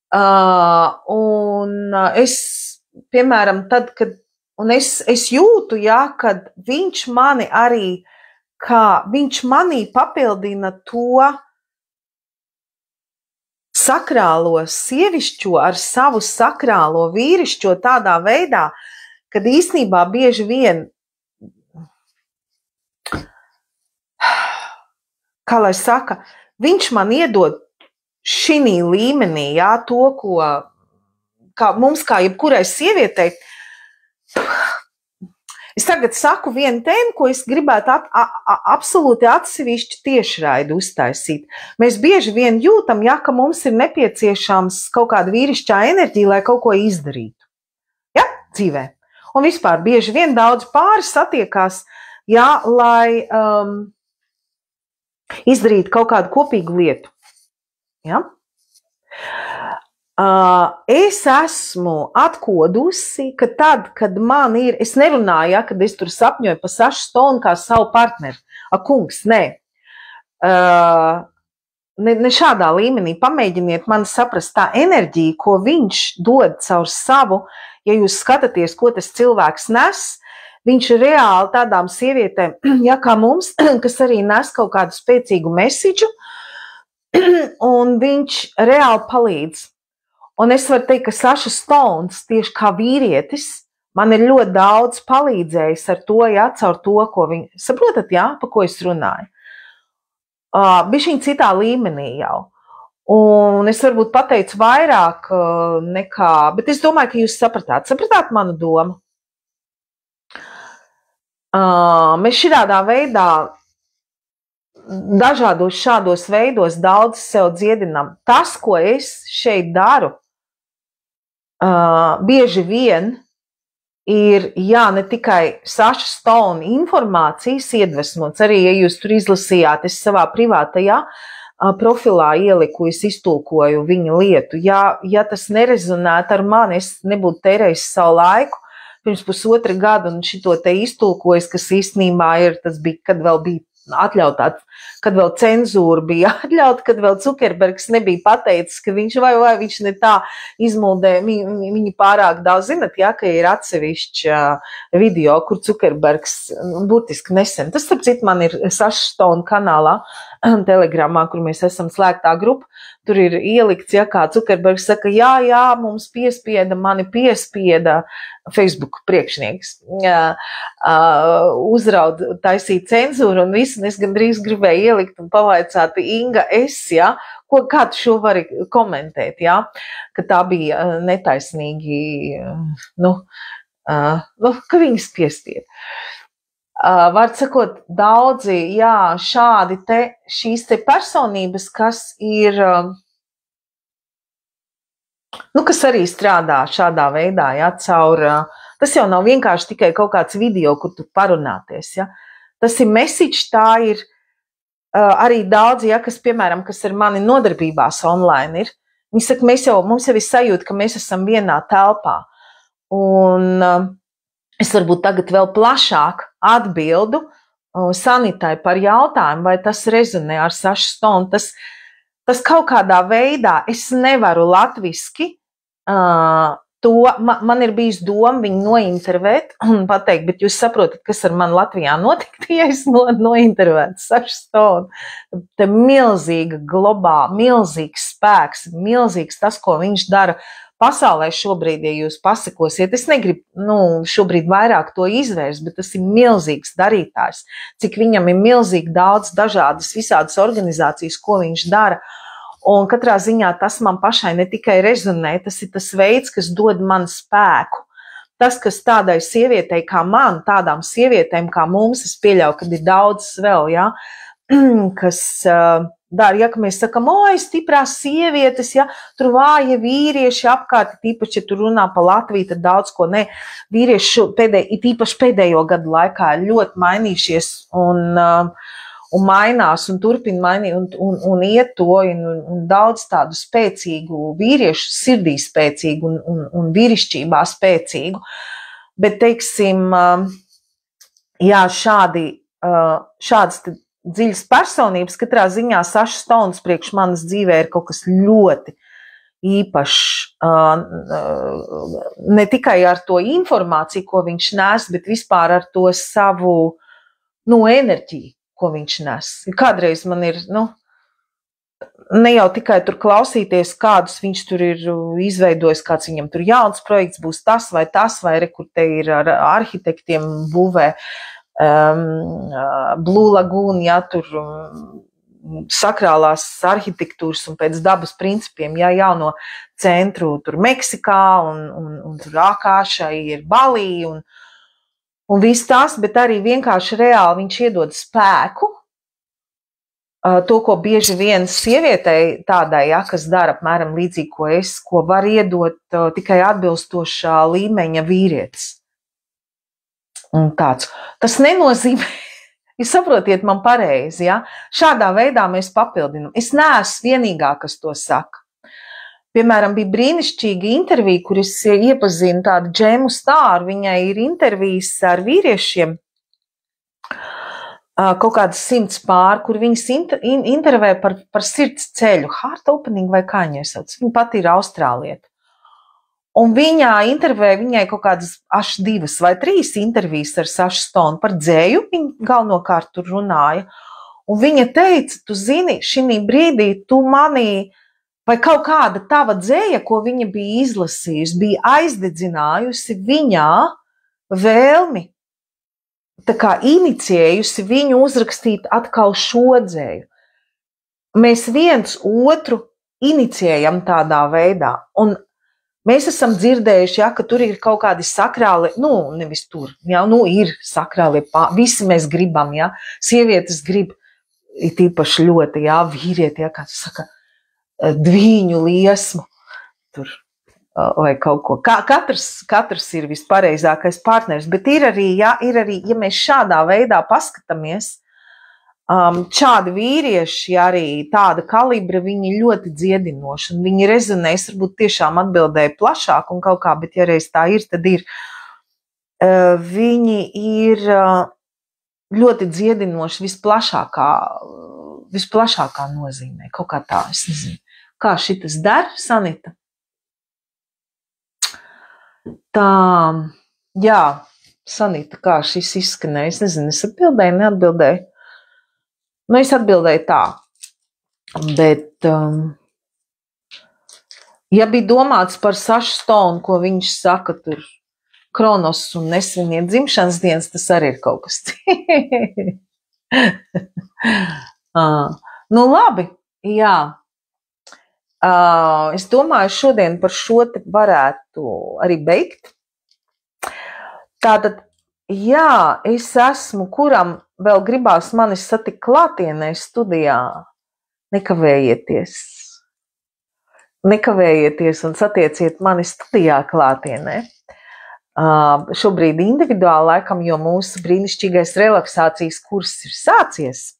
un es, piemēram, tad, kad, un es jūtu, jā, kad viņš mani arī ka viņš manī papildina to sakrālo sievišķo ar savu sakrālo vīrišķo tādā veidā, kad īstenībā bieži vien, kā lai saka, viņš man iedod šī līmenī, jā, to, ko kā mums, kā jebkurai sievietei, es tagad saku vienu tēmu, ko es gribētu absolūti atsevišķi tiešraidi uztaisīt. Mēs bieži vien jūtam, ja, ka mums ir nepieciešams kaut kāda vīrišķā enerģija, lai kaut ko izdarītu. Ja, dzīvē. Un vispār bieži vien daudz pāri satiekās, ja, lai izdarītu kaut kādu kopīgu lietu. Ja? Es esmu atkodusi, ka tad, kad man ir, es nerunāju, ja, kad es tur sapņoju pa Sašu Stonu kā savu partneri, kungs, nē. Ne šādā līmenī, pamēģiniet man saprast tā enerģija, ko viņš dod caur savu, ja jūs skatāties, ko tas cilvēks nes, viņš ir reāli tādām sievietēm, ja kā mums, kas arī nes kaut kādu spēcīgu mesiģu, un viņš reāli palīdz. Un es varu teikt, ka Saša Stones, tieši kā vīrietis, man ir ļoti daudz palīdzējis ar to, ja, caur to, ko viņi, saprotat, jā, pa ko es runāju? Bišķiņ citā līmenī jau. Un es varbūt pateicu vairāk nekā, bet es domāju, ka jūs sapratāt manu domu. Mēs šādā veidā, dažādos šādos veidos daudz sev dziedinam. Tas, ko es šeit daru, bieži vien ir, jā, ne tikai Saša Stone informācijas iedvesmots, arī, ja jūs tur izlasījāt, es savā privātajā profilā ieliku, es iztulkoju viņa lietu. Ja tas nerezonētu ar mani, es nebūtu tērējis savu laiku, pirms 1,5 gadu, un šito te iztulkojas, kas īstenībā ir, tas bija, kad vēl bija atļautāt, kad vēl cenzūra bija atļauta, kad vēl Zukerbergs nebija pateicis, ka viņš vai viņš ne tā izmuldē, viņi pārāk daudz, zinat, ja, ka ir atsevišķi video, kur Zukerbergs burtiski nesen. Tas, starp citu, man ir Saša Stone kanālā, Telegramā, kur mēs esam slēgtā grupa, tur ir ielikts, ja, kā Zukerbergs saka, jā, mums mani piespieda Facebook priekšnieks, uzraud taisīt cenzūru un visu, un es gandrīz gribēju ielikt un pavaicāt Inga ja, kā tu šo vari komentēt, ja, ka tā bija netaisnīgi, ka viņas piespieda. Var sakot, daudzi, jā, šīs te personības, kas ir, kas arī strādā šādā veidā, jā, caur, tas jau nav vienkārši tikai kaut kāds video, kur tu parunāties, jā. Tas ir message, tā ir arī daudzi, jā, kas, piemēram, kas ar mani nodarbībās online ir. Viņi saka, mums jau ir sajūta, ka mēs esam vienā telpā. Un es varbūt tagad vēl plašāk atbildu Sanitai par jautājumu, vai tas rezonē ar Sašu Stone. Tas kaut kādā veidā es nevaru latviski to, man ir bijis doma viņu nointervēt un pateikt, bet jūs saprotat, kas ar mani Latvijā notikt, ja es nointervētu Sašu Stone. Te milzīga milzīgs spēks, milzīgs tas, ko viņš dara pasaulē šobrīd, ja jūs pasakosiet, es negribu šobrīd vairāk to izvērst, bet tas ir milzīgs darītājs, cik viņam ir milzīgi daudz dažādas visādas organizācijas, ko viņš dara. Un katrā ziņā tas man pašai ne tikai rezonē, tas ir tas veids, kas dod man spēku. Tas, kas tādai sievietei kā man, tādām sievietēm kā mums, es pieļauju, kad ir daudz vēl, ja, kas dara, ja, ka mēs sakam, stiprās sievietes, ja, tur vāja vīrieši apkārt, tīpaši, ja tur runā pa Latviju, tad daudz ko ne. Vīrieši tīpaši pēdējo gadu laikā ir ļoti mainījušies un mainās un turpina mainīt un iet to, un daudz tādu spēcīgu vīriešu, sirdī spēcīgu un vīrišķībā spēcīgu. Bet, teiksim, jā, šādas dziļas personības, katrā ziņā Saša Stones priekš manas dzīvē ir kaut kas ļoti īpašs, ne tikai ar to informāciju, ko viņš nes, bet vispār ar to savu enerģiju, ko viņš nes. Kādreiz man ir, ne jau tikai tur klausīties, kādus viņš tur ir izveidojis, kāds viņam tur jauns projekts būs tas, vai kur te ir ar arhitektiem būvē Blue Lagoon, ja tur sakrālās arhitektūras un pēc dabas principiem, ja jauno centru tur Meksikā un tur Akāšai ir Balī un viss tas, bet arī vienkārši reāli viņš iedod spēku, to, ko bieži vien sievietei tādai, ja, kas dara apmēram līdzīgi, ko var iedot tikai atbilstošā līmeņa vīrietis. Un tāds. Tas nenozīmē, jūs saprotiet man pareizi, ja? Šādā veidā mēs papildinam. Es neesmu vienīgā, kas to saka. Piemēram, bija brīnišķīga intervija, kur es iepazinu tādu Džēmu Stāru, viņai ir intervijas ar vīriešiem, kaut kādas 100 pār, kur viņas intervē par sirds ceļu, heart opening vai kā viņai sauc. Viņa pati ir austrālieta. Un viņai kaut kādas 2 vai 3 intervijas ar Sašu Stonu par dzēju, viņa galvenokārt tur runāja. Un viņa teica, tu zini, šī brīdī tu manī, vai kaut kāda tava dzēja, ko viņa bija izlasījusi, bija aizdedzinājusi viņā vēlmi, tā kā inicijējusi viņu uzrakstīt atkal šo dzēju. Mēs viens otru inicijējam tādā veidā. Un mēs esam dzirdējuši, ja, ka tur ir kaut kādi sakrāli, nevis tur, ja, ir sakrāli, visi mēs gribam, ja, sievietes grib, it īpaši ļoti, ja, vīrieti, ja, kā tu saka, dvīņu liesmu, tur, vai kaut ko. Katrs ir vispareizākais partners, bet ir arī, ja mēs šādā veidā paskatāmies, šādi vīrieši, arī tāda kalibra, viņi ļoti dziedinoši, un viņi rezonēs, varbūt tiešām atbildēja plašāk un kaut kā, bet ja reiz tā ir, tad ir. Viņi ir ļoti dziedinoši visplašākā nozīmē, kaut kā tā, es nezinu. Kā šitas der, Sanita? Tā, jā, Sanita, kā šis izskanēja, es nezinu, es atbildēju, neatbildēju. Es atbildēju tā, bet, ja bija domāts par Sašu Stonu, ko viņš saka tur, Kronos un nesviniet dzimšanas dienas, tas arī ir kaut kas. Labi, jā. Es domāju, šodien par šo te varētu arī beigt. Tātad, jā, es esmu, kuram vēl gribās mani satikt klātienē studijā, nekavējieties un satieciet mani studijā klātienē. Šobrīd individuāli laikam, jo mūsu brīnišķīgais relaksācijas kurs ir sācies.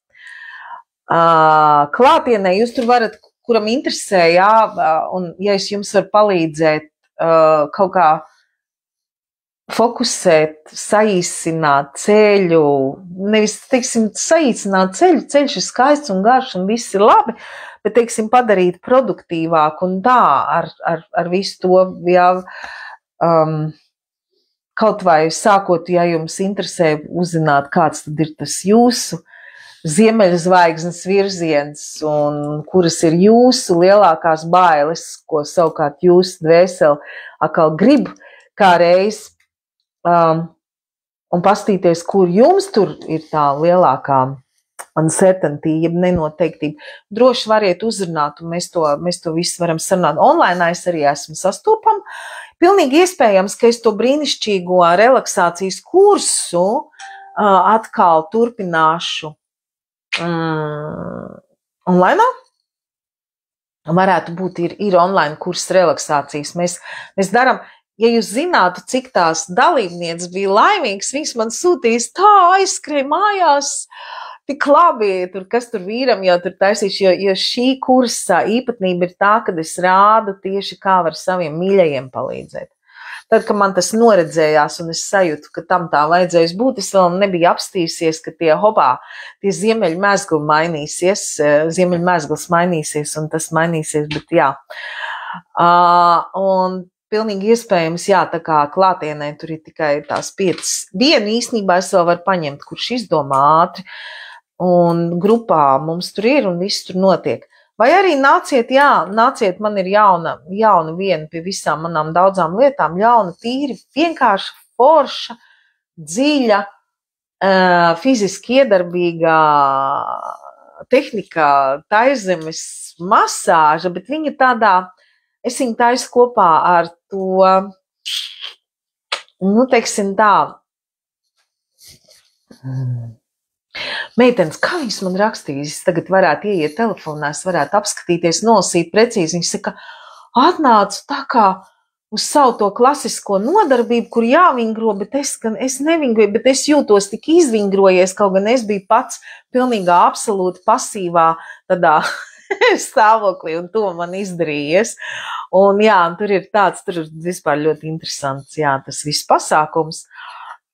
Klātienē jūs tur varat, kuram interesē, jā, un ja es jums varu palīdzēt kaut kā fokusēt, saīsināt ceļu, nevis, teiksim, saīsināt ceļu, ceļš ir skaists un garš un viss ir labi, bet, teiksim, padarīt produktīvāk un tā ar visu to, jā, kaut vai sākot, ja jums interesē uzzināt, kāds tad ir tas jūsu ziemeļzvaigznes virziens un kuras ir jūsu lielākās bailes, ko savukārt jūsu dvēseli atkal grib kā reiz un pastīties, kur jums tur ir tā lielākā uncertainty, jeb nenoteiktība. Droši variet uzrunāt, un mēs to visu varam sarunāt. Online es arī esmu sastopama. Pilnīgi iespējams, ka es to brīnišķīgo relaksācijas kursu atkal turpināšu online. Varētu būt ir online kurs relaksācijas. Mēs darām, ja jūs zinātu, cik tās dalībnieces bija laimīgas, viņas man sūtīs tā aizskrēja mājās, tik labi, kas tur vīram jau tur taisīšu, jo šī kursa īpatnība ir tā, kad es rādu tieši kā var saviem mīļajiem palīdzēt. Tad, kad man tas noredzējās un es sajūtu, ka tam tā vajadzēs būt, es vēl nebiju apstījusies, ka tie ziemeļmezgli mainīsies, ziemeļmezglis mainīsies un tas mainīsies, bet jā. Un pilnīgi iespējams, jā, tā kā klātienē tur ir tikai tās 5. Vienu īstenībā es vēl varu paņemt, kurš izdomā ātri. un grupā mums tur ir un viss tur notiek. Vai arī nāciet, man ir jauna viena pie visām manām daudzām lietām, jauna, tīri, vienkārša, forša, dziļa, fiziski iedarbīga tehnika, taiszemes masāža, bet viņa tādā, es viņu taisu kopā ar to, teiksim tā, meitenes, kā viņas man rakstīs, es tagad varētu ieiet telefonā, es varētu apskatīties, nolasīt precīzi. Viņas saka, atnācu tā kā uz savu to klasisko nodarbību, kur jāvingro, bet es nevingroju, bet es jūtos tik izvingrojies, kaut gan es biju pats pilnīgā absolūti pasīvā tādā stāvoklī, un to man izdarījies. Un tur ir tāds, tur ir vispār ļoti interesants, tas viss pasākums.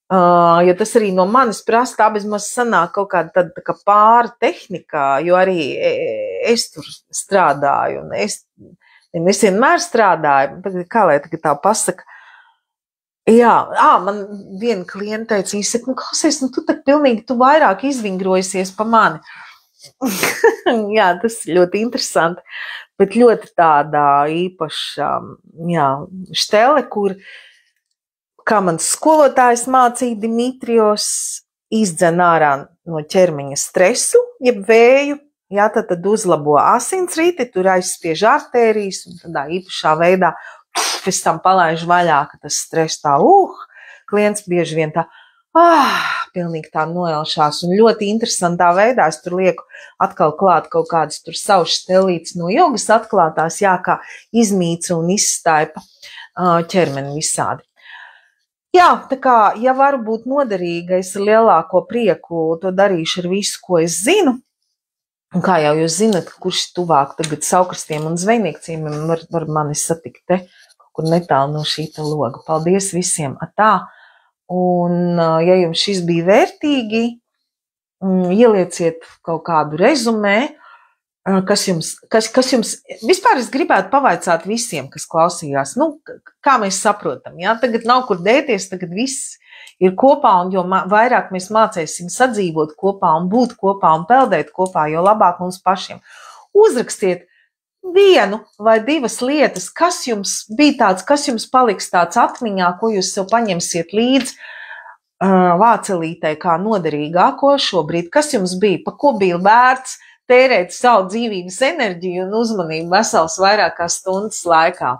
Jo tas arī no manis prasa, tā bezmaz sanāk kaut kāda tāda kā pāra tehnikā, jo arī es tur strādāju, un es vienmēr strādāju, kā lai tagad tā pasaka. Man viena klienta teica, viņa saka, klausies, tu tak pilnīgi, tu vairāk izvingrojusies pa mani. Tas ir ļoti interesanti, bet ļoti tādā īpaša, štele, kur kā mans skolotājs mācīja Dimitrijos, izdzen ārā no ķermeņa stresu, jeb vēju, tad uzlabo asinsriti, tur aizspiež artērijas un tādā īpašā veidā pēc tam palaiž vaļā, ka tas stress tā, klients bieži vien tā, pilnīgi tā noelšās un ļoti interesantā veidā es tur lieku atkal klāt kaut kādas tur savas stelītes no jogas atklātās, kā izmīca un izstaipa ķermeni visādi. Tā kā, ja varu būt noderīga, es ar lielāko prieku to darīšu ar visu, ko es zinu. Un kā jau jūs zinat, kurš tuvāk tagad Saukrastiem un Zvejniekciemiem var mani satikt te, kaut kur netālu no šīta loga. Paldies visiem! Un, ja jums šis bija vērtīgi, ielieciet kaut kādu rezumē, kas jums, vispār es gribētu pavaicāt visiem, kas klausījās, kā mēs saprotam, tagad nav kur dēties, tagad viss ir kopā, un jo vairāk mēs mācēsim sadzīvot kopā un būt kopā un peldēt kopā, jo labāk mums pašiem. Uzrakstiet vienu vai divas lietas, kas jums bija tāds, kas jums paliks tāds atmiņā, ko jūs sev paņemsiet līdz vācelītei kā noderīgāko šobrīd, kas jums bija, pa ko bija vērts tērēt savu dzīvības enerģiju un uzmanību vesels vairākās stundas laikā.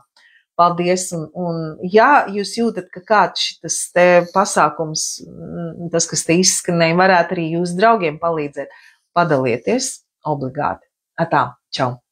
Paldies! Un ja jūs jūtat, ka kāds šitas te pasākums, tas, kas te izskanēja, varētu arī jūsu draugiem palīdzēt, padalieties obligāti. Čau!